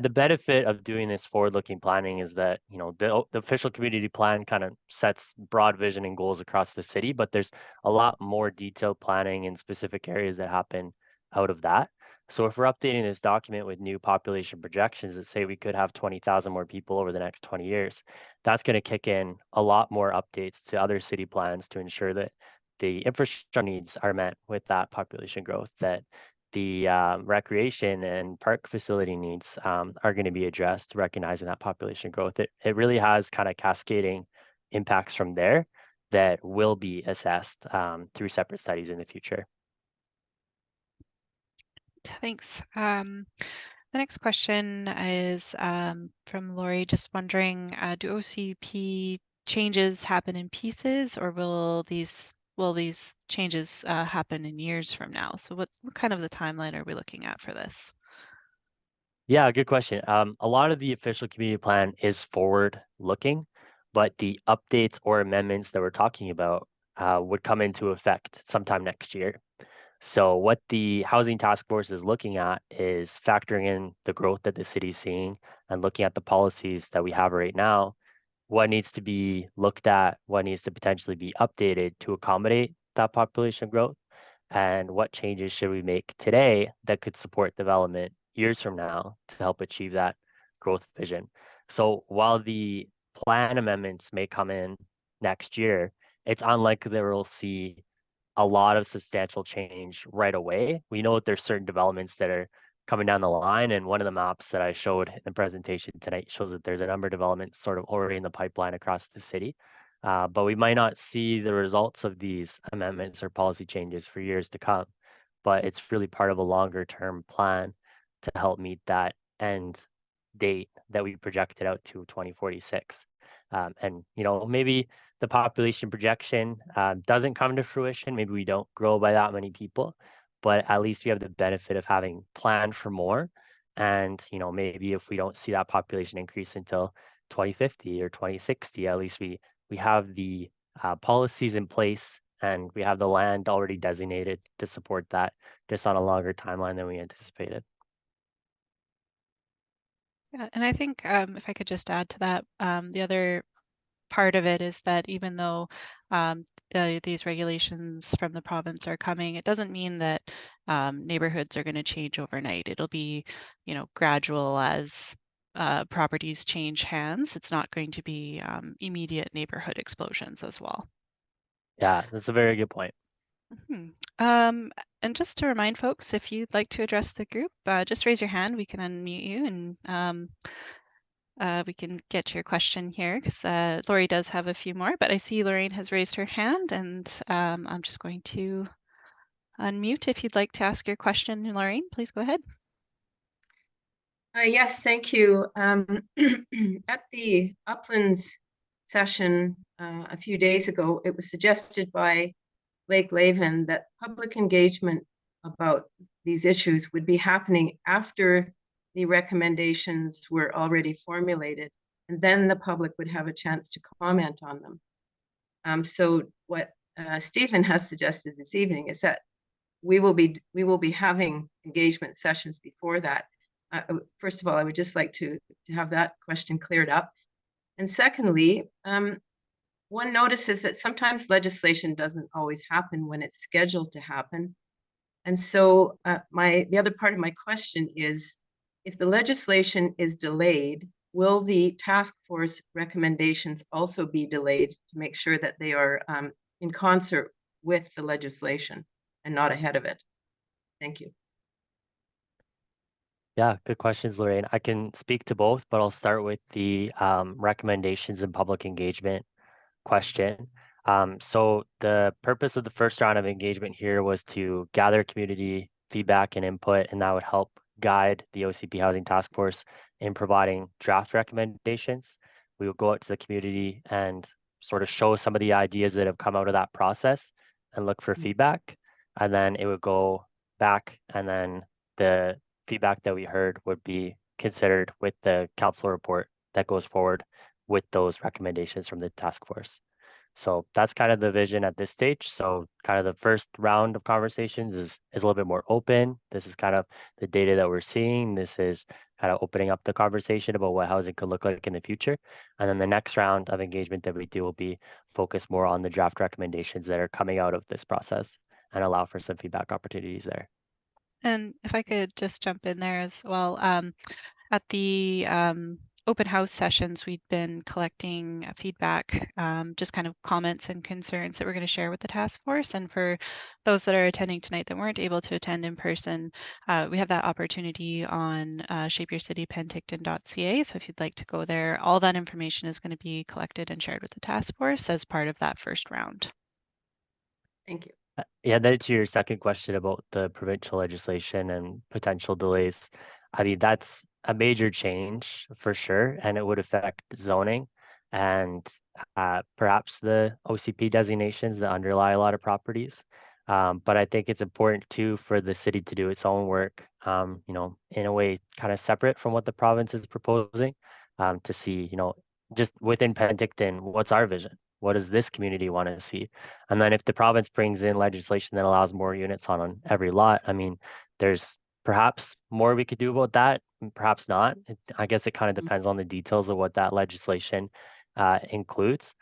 The benefit of doing this forward-looking planning is that, you know, the official community plan kind of sets broad vision and goals across the city, but there's a lot more detailed planning in specific areas that happen out of that. So if we're updating this document with new population projections that say we could have 20,000 more people over the next 20 years, that's going to kick in a lot more updates to other city plans to ensure that the infrastructure needs are met with that population growth, that the recreation and park facility needs are going to be addressed, recognizing that population growth. It really has kind of cascading impacts from there that will be assessed through separate studies in the future. Thanks. The next question is from Lori, just wondering, do OCP changes happen in pieces, or will these changes happen in years from now? So what kind of the timeline are we looking at for this? Yeah, good question. A lot of the official community plan is forward looking, but the updates or amendments that we're talking about would come into effect sometime next year. So what the Housing Task Force is looking at is factoring in the growth that the city's seeing and looking at the policies that we have right now, what needs to be looked at, what needs to potentially be updated to accommodate that population growth, and what changes should we make today that could support development years from now to help achieve that growth vision. So while the plan amendments may come in next year, it's unlikely that we'll see a lot of substantial change right away. We know that there's certain developments that are coming down the line, and one of the maps that I showed in the presentation tonight shows that there's a number of developments sort of already in the pipeline across the city. But we might not see the results of these amendments or policy changes for years to come. But it's really part of a longer term plan to help meet that end date that we projected out to 2046. And you know, maybe the population projection doesn't come to fruition. Maybe we don't grow by that many people, but at least we have the benefit of having planned for more. And you know, maybe if we don't see that population increase until 2050 or 2060, at least we have the policies in place and we have the land already designated to support that, just on a longer timeline than we anticipated. Yeah, and I think if I could just add to that, the other part of it is that even though these regulations from the province are coming, it doesn't mean that neighborhoods are going to change overnight. It'll be, gradual as properties change hands. It's not going to be immediate neighborhood explosions as well. Yeah, that's a very good point. Mhm. And just to remind folks, if you'd like to address the group, just raise your hand. We can unmute you and we can get to your question here because Lori does have a few more, but I see Lorraine has raised her hand and I'm just going to unmute. If you'd like to ask your question, Lorraine, please go ahead. Yes, thank you. At the Uplands session a few days ago, it was suggested by Lake Laven that public engagement about these issues would be happening after the recommendations were already formulated. and then the public would have a chance to comment on them. So what Stephen has suggested this evening is that we will be having engagement sessions before that. First of all, I would just like to have that question cleared up. And secondly, one notices that sometimes legislation doesn't always happen when it's scheduled to happen. And so the other part of my question is, if the legislation is delayed, will the task force recommendations also be delayed to make sure that they are in concert with the legislation and not ahead of it? Thank you. Yeah, good questions, Lorraine. I can speak to both, but I'll start with the recommendations and public engagement question. So the purpose of the first round of engagement here was to gather community feedback and input, and that would help guide the OCP Housing Task Force in providing draft recommendations. We would go out to the community and sort of show some of the ideas that have come out of that process and look for feedback. And then it would go back, and then the feedback that we heard would be considered with the council report that goes forward with those recommendations from the task force. So that's kind of the vision at this stage. So kind of the first round of conversations is a little bit more open. This is kind of the data that we're seeing. This is kind of opening up the conversation about what housing could look like in the future. And then the next round of engagement that we do will be focused more on the draft recommendations that are coming out of this process and allow for some feedback opportunities there. And if I could just jump in there as well, at the open house sessions, we'd been collecting feedback, just kind of comments and concerns that we're going to share with the task force. And for those that are attending tonight that weren't able to attend in person, we have that opportunity on shapeyourcitypenticton.ca. So if you'd like to go there, all that information is going to be collected and shared with the task force as part of that first round. Thank you. Yeah, then to your second question about the provincial legislation and potential delays, I mean, that's a major change for sure, and it would affect zoning and perhaps the OCP designations that underlie a lot of properties. But I think it's important too for the city to do its own work, in a way kind of separate from what the province is proposing, to see, just within Penticton, what's our vision? What does this community want to see? And then if the province brings in legislation that allows more units on every lot, I mean, there's perhaps more we could do about that, perhaps not. I guess it kind of depends on the details of what that legislation includes.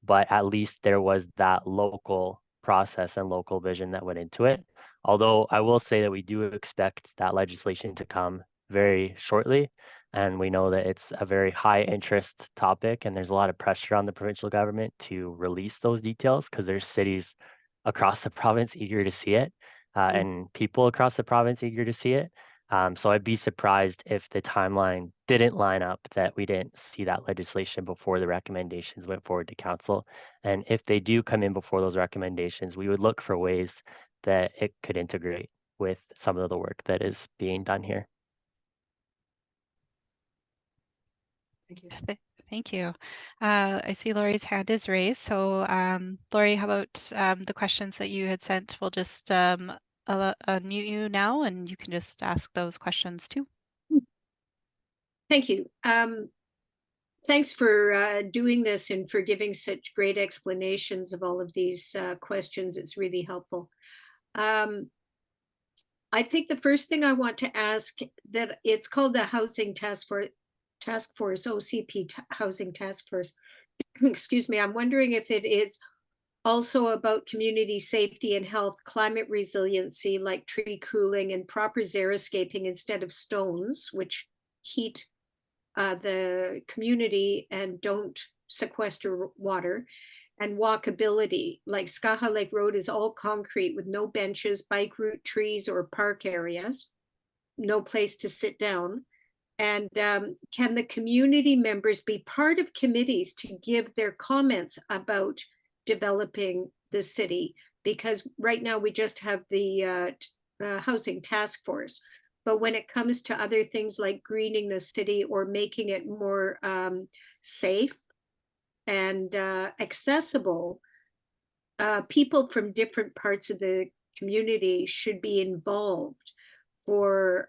But at least there was that local process and local vision that went into it. Although I will say that we do expect that legislation to come very shortly. And we know that it's a very high interest topic, and there's a lot of pressure on the provincial government to release those details because there's cities across the province eager to see it, and people across the province eager to see it. So I'd be surprised if the timeline didn't line up, that we didn't see that legislation before the recommendations went forward to council. And if they do come in before those recommendations, we would look for ways that it could integrate with some of the work that is being done here. Thank you. Thank you. I see Lori's hand is raised. So Lori, how about the questions that you had sent? We'll just unmute you now and you can just ask those questions too. Thank you. Thanks for doing this and for giving such great explanations of all of these questions. It's really helpful. I think the first thing I want to ask, that it's called the Housing Task Force, OCP Housing Task Force. Excuse me. I'm wondering if it is also about community safety and health, climate resiliency, like tree cooling and proper xeriscaping instead of stones, which heat the community and don't sequester water, and walkability, like Skaha Lake Road is all concrete with no benches, bike route, trees, or park areas, no place to sit down. And can the community members be part of committees to give their comments about developing the city? Because right now we just have the housing task force. But when it comes to other things like greening the city or making it more safe and accessible, people from different parts of the community should be involved for,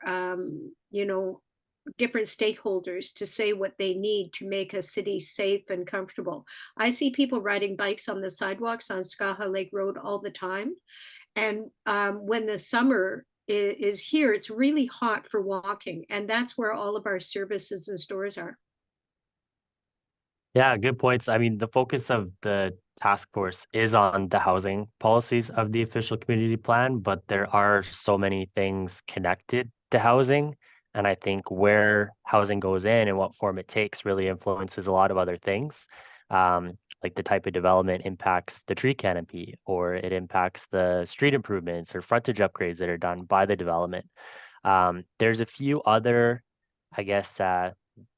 different stakeholders to say what they need to make a city safe and comfortable. I see people riding bikes on the sidewalks on Skaha Lake Road all the time. And when the summer is here, it's really hot for walking. And that's where all of our services and stores are. Yeah, good points. I mean, the focus of the task force is on the housing policies of the official community plan, but there are so many things connected to housing. And I think where housing goes in and what form it takes really influences a lot of other things. Like the type of development impacts the tree canopy, or it impacts the street improvements or frontage upgrades that are done by the development. There's a few other, I guess,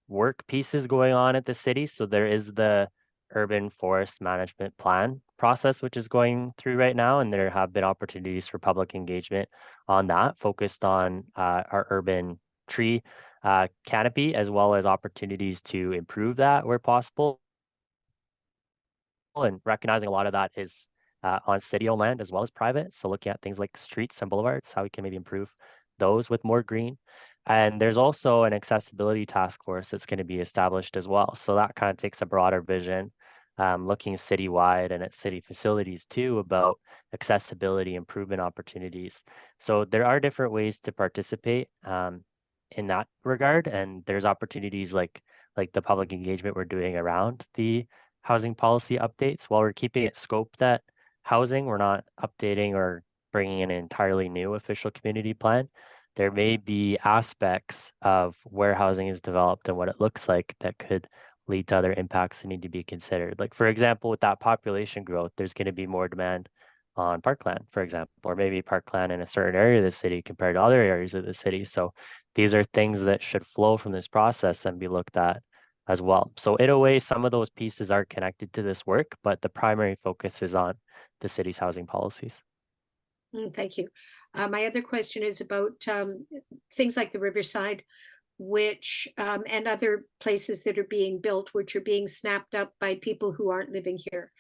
work pieces going on at the city. So there is the urban forest management plan process, which is going through right now, and there have been opportunities for public engagement on that, focused on our urban tree canopy, as well as opportunities to improve that where possible. And recognizing a lot of that is on city-owned land as well as private. So looking at things like streets and boulevards, how we can maybe improve those with more green. And there's also an accessibility task force that's going to be established as well. So that kind of takes a broader vision, looking citywide and at city facilities too about accessibility improvement opportunities. So there are different ways to participate in that regard. And there's opportunities like the public engagement we're doing around the housing policy updates. While we're keeping it scoped at housing, we're not updating or bringing in an entirely new official community plan. There may be aspects of where housing is developed and what it looks like that could lead to other impacts that need to be considered. Like, for example, with that population growth, there's going to be more demand on parkland, for example, or maybe parkland in a certain area of the city compared to other areas of the city. So these are things that should flow from this process and be looked at as well. So in a way, some of those pieces are connected to this work, but the primary focus is on the city's housing policies. Thank you. My other question is about things like the Riverside, which and other places that are being built, which are being snapped up by people who aren't living here.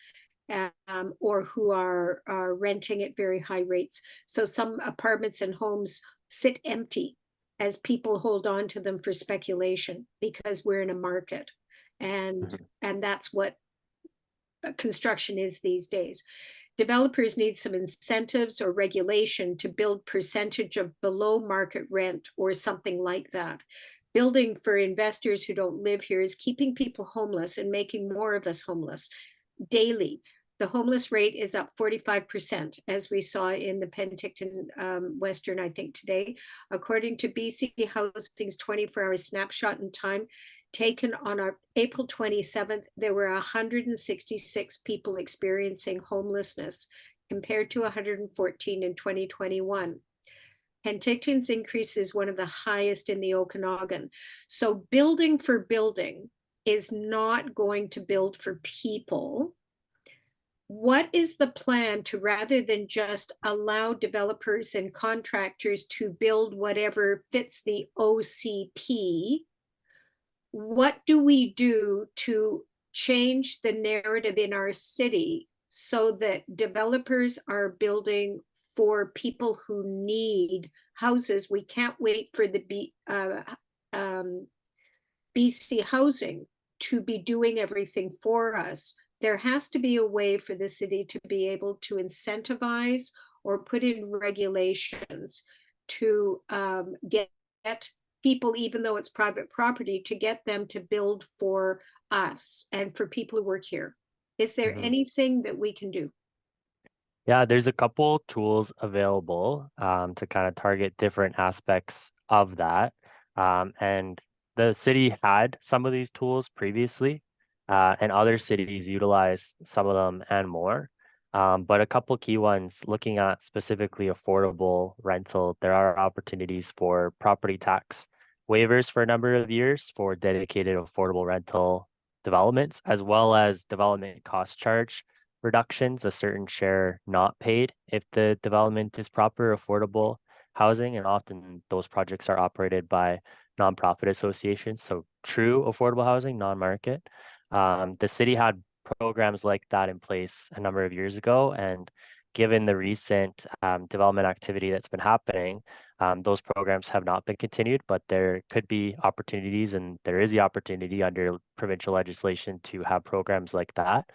Or who are renting at very high rates. So some apartments and homes sit empty as people hold on to them for speculation because we're in a market. And that's what construction is these days. Developers need some incentives or regulation to build percentage of below market rent or something like that. Building for investors who don't live here is keeping people homeless and making more of us homeless daily. The homeless rate is up 45%, as we saw in the Penticton Western, I think, today. According to BC Housing's 24-hour snapshot in time, taken on April 27th, there were 166 people experiencing homelessness, compared to 114 in 2021. Penticton's increase is one of the highest in the Okanagan. So building for building is not going to build for people. What is the plan to, rather than just allow developers and contractors to build whatever fits the OCP, what do we do to change the narrative in our city so that developers are building for people who need houses? We can't wait for the BC Housing to be doing everything for us. There has to be a way for the city to be able to incentivize or put in regulations to get people, even though it's private property, to get them to build for us and for people who work here. Is there anything that we can do? Yeah, there's a couple tools available to kind of target different aspects of that. And the city had some of these tools previously, and other cities utilize some of them and more. But a couple key ones, looking at specifically affordable rental, there are opportunities for property tax waivers for a number of years for dedicated affordable rental developments, as well as development cost charge reductions, a certain share not paid if the development is proper, affordable housing. And often those projects are operated by nonprofit associations, so true affordable housing, non-market. The city had programs like that in place a number of years ago, and given the recent development activity that's been happening, those programs have not been continued, but there could be opportunities, and there is the opportunity under provincial legislation to have programs like that.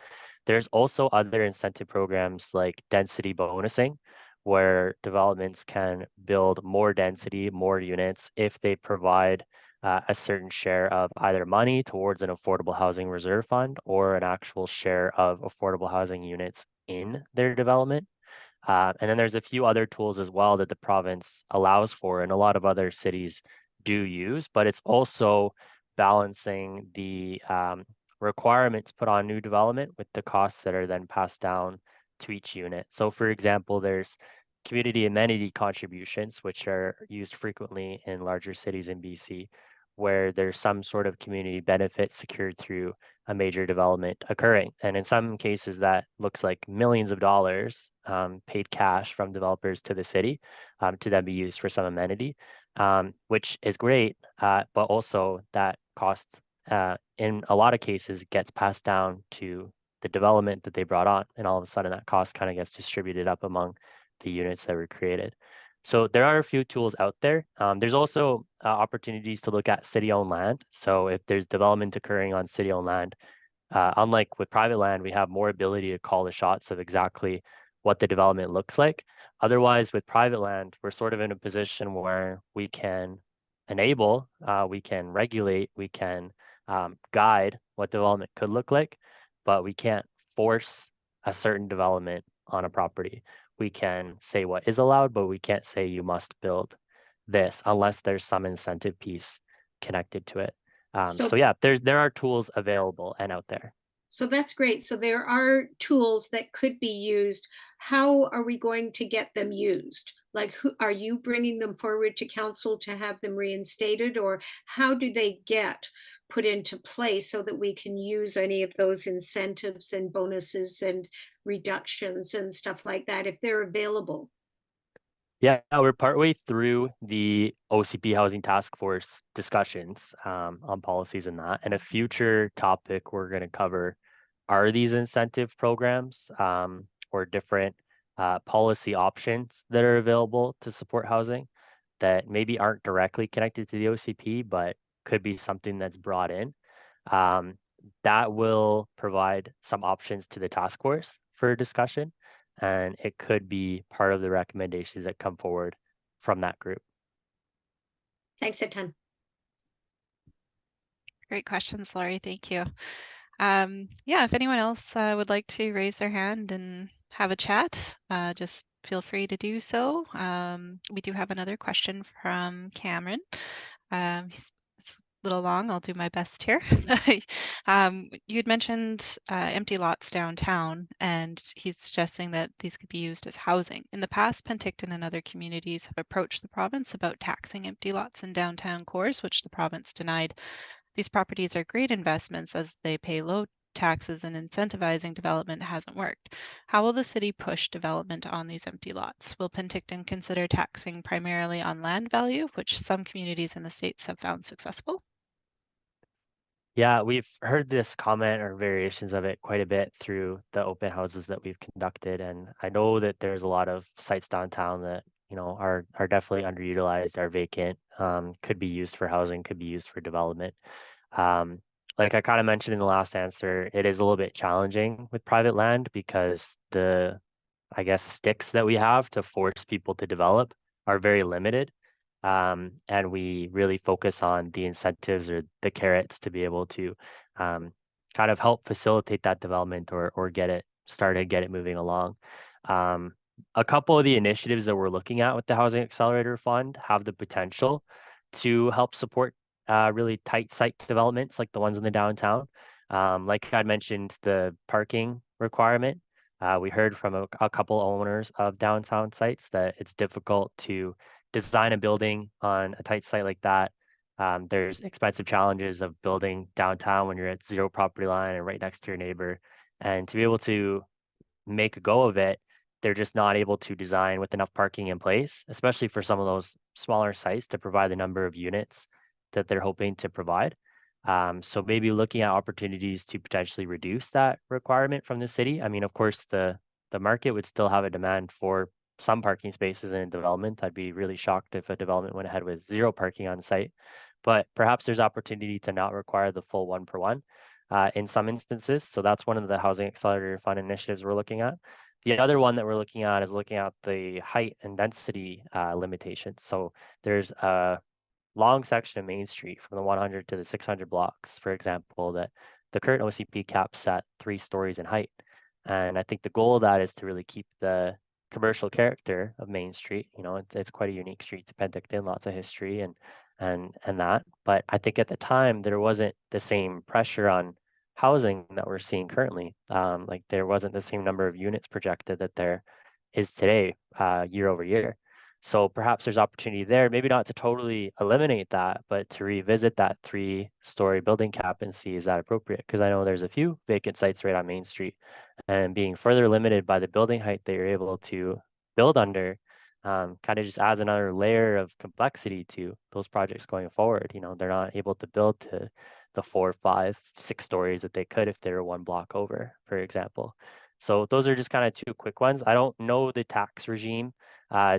There's also other incentive programs like density bonusing, where developments can build more density, more units if they provide a certain share of either money towards an affordable housing reserve fund or an actual share of affordable housing units in their development. And then there's a few other tools as well that the province allows for, and a lot of other cities do use, but it's also balancing the requirements put on new development with the costs that are then passed down to each unit. So for example, there's community amenity contributions, which are used frequently in larger cities in BC, where there's some sort of community benefit secured through a major development occurring. And in some cases, that looks like millions of dollars paid cash from developers to the city to then be used for some amenity, which is great, but also that cost in a lot of cases gets passed down to the development that they brought on. And all of a sudden that cost kind of gets distributed up among the units that were created. So there are a few tools out there. There's also opportunities to look at city-owned land. So if there's development occurring on city-owned land, unlike with private land, we have more ability to call the shots of exactly what the development looks like. Otherwise, with private land, we're sort of in a position where we can enable, we can regulate, we can guide what development could look like, but we can't force a certain development on a property. We can say what is allowed, but we can't say you must build this unless there's some incentive piece connected to it. So So, yeah, there are tools available and out there. so that's great. So there are tools that could be used. How are we going to get them used? Like, who are you bringing them forward to council to have them reinstated, or how do they get put into place so that we can use any of those incentives and bonuses and reductions and stuff like that if they're available? Yeah, we're partway through the OCP Housing Task Force discussions on policies and that. And a future topic we're going to cover are these incentive programs or different policy options that are available to support housing that maybe aren't directly connected to the OCP, but could be something that's brought in. That will provide some options to the task force for discussion, and it could be part of the recommendations that come forward from that group. Thanks a ton. Great questions, Laurie. Thank you. Yeah, if anyone else would like to raise their hand and have a chat, just feel free to do so. We do have another question from Cameron. It's a little long. I'll do my best here. You'd mentioned empty lots downtown, and he's suggesting that these could be used as housing. In the past, Penticton and other communities have approached the province about taxing empty lots in downtown cores, which the province denied. These properties are great investments as they pay low taxes, and incentivizing development hasn't worked. How will the city push development on these empty lots? Will Penticton consider taxing primarily on land value, which some communities in the States have found successful? Yeah, we've heard this comment or variations of it quite a bit through the open houses that we've conducted. And I know that there's a lot of sites downtown that, are definitely underutilized, are vacant, could be used for housing, could be used for development. Like I kind of mentioned in the last answer, it is a little bit challenging with private land because the, I guess, sticks that we have to force people to develop are very limited. And we really focus on the incentives or the carrots to be able to kind of help facilitate that development or get it started, get it moving along. A couple of the initiatives that we're looking at with the Housing Accelerator Fund have the potential to help support really tight site developments like the ones in the downtown. Like I mentioned, the parking requirement. We heard from a couple owners of downtown sites that it's difficult to design a building on a tight site like that. There's expensive challenges of building downtown when you're at zero property line and right next to your neighbor. And to be able to make a go of it, they're just not able to design with enough parking in place, especially for some of those smaller sites to provide the number of units that they're hoping to provide. So maybe looking at opportunities to potentially reduce that requirement from the city. I mean, of course, the the market would still have a demand for some parking spaces in a development. I'd be really shocked if a development went ahead with 0 parking on site. But perhaps there's opportunity to not require the full 1-for-1 in some instances. So that's one of the Housing Accelerator Fund initiatives we're looking at. The other one that we're looking at is looking at the height and density limitations. So there's a long section of Main Street from the 100 to the 600 blocks, for example, that the current OCP caps at 3 stories in height. And I think the goal of that is to really keep the commercial character of Main Street. You know, it's quite a unique street to Penticton, lots of history and that. But I think at the time there wasn't the same pressure on housing that we're seeing currently. Like there wasn't the same number of units projected that there is today, year over year. So perhaps there's opportunity there, maybe not to totally eliminate that, but to revisit that 3-story building cap and see is that appropriate? Because I know there's a few vacant sites right on Main Street, and being further limited by the building height that you're able to build under kind of just adds another layer of complexity to those projects going forward. You know, they're not able to build to the 4, 5, 6 stories that they could if they were 1 block over, for example. So those are just kind of 2 quick ones. I don't know the tax regime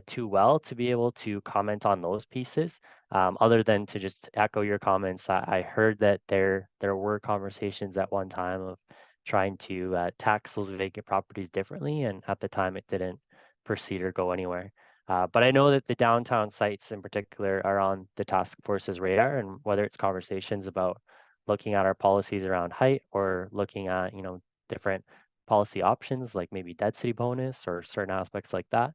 too well to be able to comment on those pieces. Other than to just echo your comments, I heard that there were conversations at one time of trying to tax those vacant properties differently, and at the time it didn't proceed or go anywhere. But I know that the downtown sites in particular are on the task force's radar, and whether it's conversations about looking at our policies around height or looking at, you know, different policy options like maybe density bonus or certain aspects like that,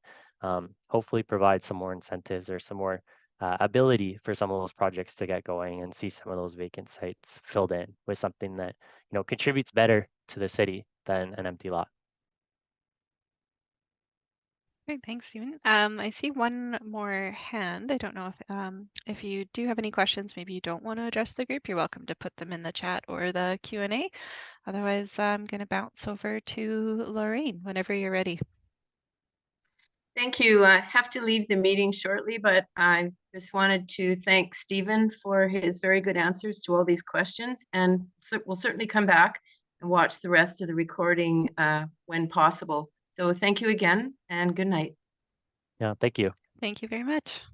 hopefully provide some more incentives or some more ability for some of those projects to get going and see some of those vacant sites filled in with something that, you know, contributes better to the city than an empty lot. Great, thanks, Stephen. I see one more hand. I don't know if you do have any questions, maybe you don't want to address the group, you're welcome to put them in the chat or the Q&A. Otherwise, I'm going to bounce over to Lorraine whenever you're ready. Thank you. I have to leave the meeting shortly, but I just wanted to thank Stephen for his very good answers to all these questions, and we'll certainly come back and watch the rest of the recording when possible. So thank you again, and good night. Yeah, thank you. Thank you very much.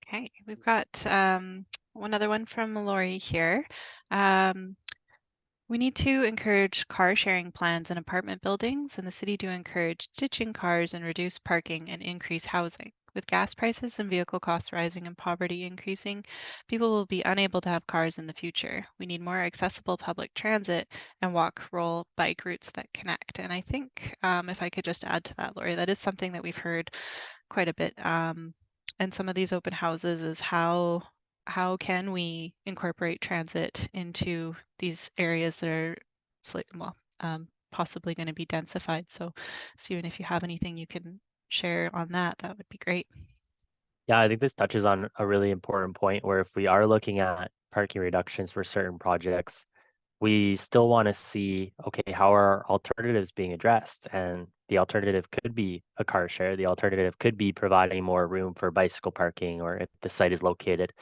Okay, we've got one other one from Lori here. We need to encourage car sharing plans in apartment buildings, and the city to encourage ditching cars and reduce parking and increase housing. With gas prices and vehicle costs rising and poverty increasing, people will be unable to have cars in the future. We need more accessible public transit and walk, roll, bike routes that connect. And I think if I could just add to that, Lori, that is something that we've heard quite a bit in some of these open houses is how can we incorporate transit into these areas that are possibly going to be densified. So Stephen, if you have anything you can share on that, that would be great. Yeah, I think this touches on a really important point where if we are looking at parking reductions for certain projects, we still want to see, okay, how are alternatives being addressed? And the alternative could be a car share. The alternative could be providing more room for bicycle parking, or if the site is located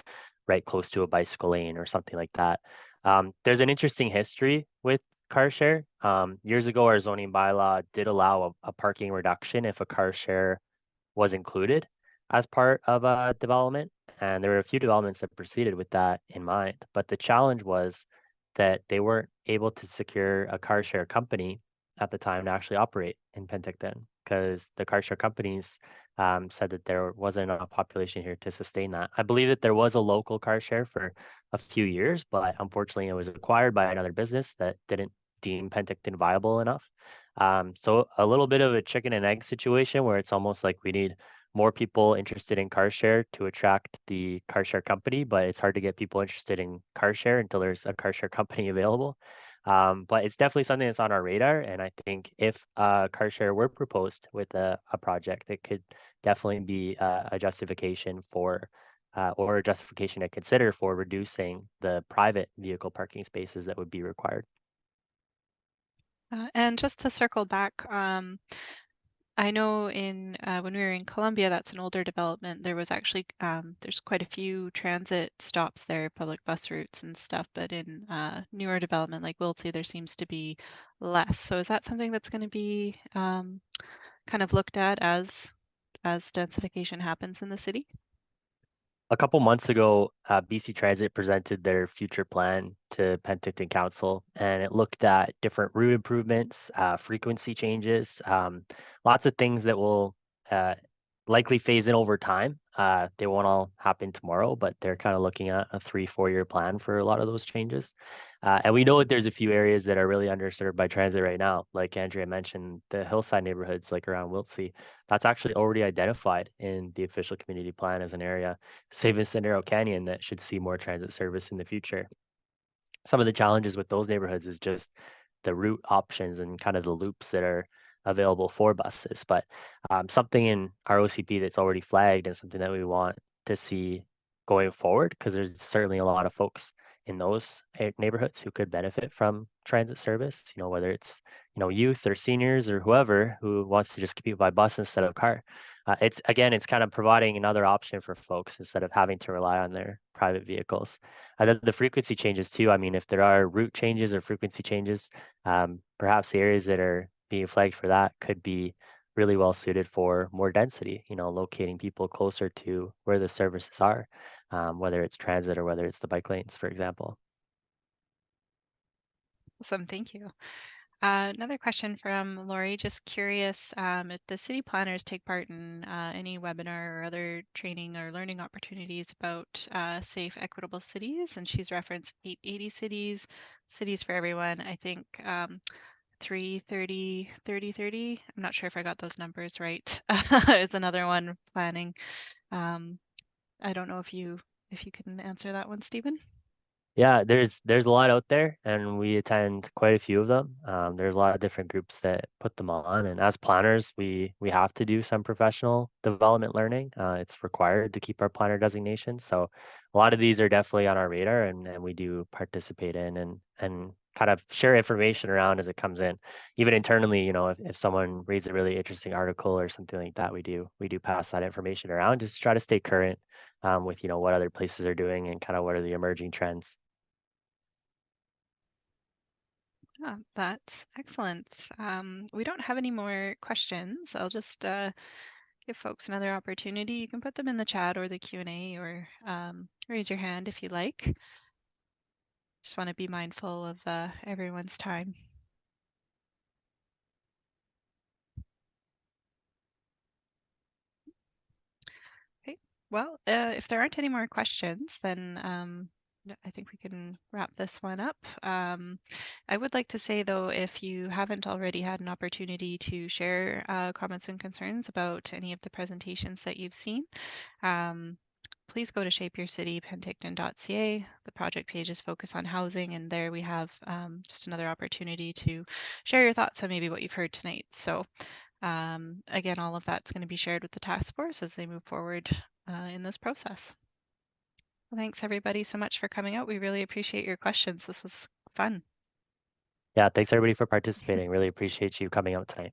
right close to a bicycle lane or something like that. There's an interesting history with car share. Years ago, our zoning bylaw did allow a parking reduction if a car share was included as part of a development. And there were a few developments that proceeded with that in mind. But the challenge was that they weren't able to secure a car share company at the time to actually operate in Penticton because the car share companies said that there wasn't a population here to sustain that. I believe that there was a local car share for a few years, but unfortunately it was acquired by another business that didn't deem Penticton viable enough. So a little bit of a chicken and egg situation where it's almost like we need more people interested in car share to attract the car share company, but it's hard to get people interested in car share until there's a car share company available. But it's definitely something that's on our radar. And I think if a car share were proposed with a project, it could definitely be a justification for or a justification to consider for reducing the private vehicle parking spaces that would be required. And just to circle back, I know in when we were in Columbia, that's an older development. There was actually there's quite a few transit stops there, public bus routes and stuff. But in newer development like Wiltsey, there seems to be less. So is that something that's going to be kind of looked at as densification happens in the city? A couple months ago, BC Transit presented their future plan to Penticton Council, and it looked at different route improvements, frequency changes, lots of things that will uh, likely phase in over time. They won't all happen tomorrow, but they're kind of looking at a 3-4 year plan for a lot of those changes. And we know that there's a few areas that are really underserved by transit right now. Like Andrea mentioned, the hillside neighborhoods, like around Wiltsey, that's actually already identified in the official community plan as an area. Same as the Narrow Canyon that should see more transit service in the future. Some of the challenges with those neighborhoods is just the route options and kind of the loops that are available for buses. But something in our OCP that's already flagged and something that we want to see going forward, because there's certainly a lot of folks in those neighborhoods who could benefit from transit service, whether it's, youth or seniors or whoever who wants to just commute by bus instead of car. It's kind of providing another option for folks instead of having to rely on their private vehicles. The frequency changes too. I mean, if there are route changes or frequency changes, perhaps the areas that are being flagged for that could be really well suited for more density, locating people closer to where the services are, whether it's transit or whether it's the bike lanes, for example. Awesome, thank you. Another question from Lori, just curious if the city planners take part in any webinar or other training or learning opportunities about safe, equitable cities, and she's referenced 880 cities, cities for everyone. I think 330, 30, 30. I'm not sure if I got those numbers right. Is another one planning. I don't know if you can answer that one, Stephen. Yeah, there's a lot out there, and we attend quite a few of them. There's a lot of different groups that put them on, and as planners, we have to do some professional development learning. It's required to keep our planner designation. So a lot of these are definitely on our radar, and we do participate in and kind of share information around as it comes in. Even internally, if someone reads a really interesting article or something like that, we do pass that information around just to try to stay current with what other places are doing and kind of what are the emerging trends. Yeah, that's excellent. We don't have any more questions. I'll just give folks another opportunity. You can put them in the chat or the Q&A or raise your hand if you like. Just want to be mindful of everyone's time. Okay, well, if there aren't any more questions, then I think we can wrap this one up. I would like to say, though, if you haven't already had an opportunity to share comments and concerns about any of the presentations that you've seen, please go to shapeyourcitypenticton.ca. The project pages focus on housing, and there we have just another opportunity to share your thoughts on maybe what you've heard tonight. So again, all of that's going to be shared with the task force as they move forward in this process. Well, thanks everybody so much for coming out. We really appreciate your questions. This was fun. Yeah, thanks everybody for participating. Really appreciate you coming out tonight.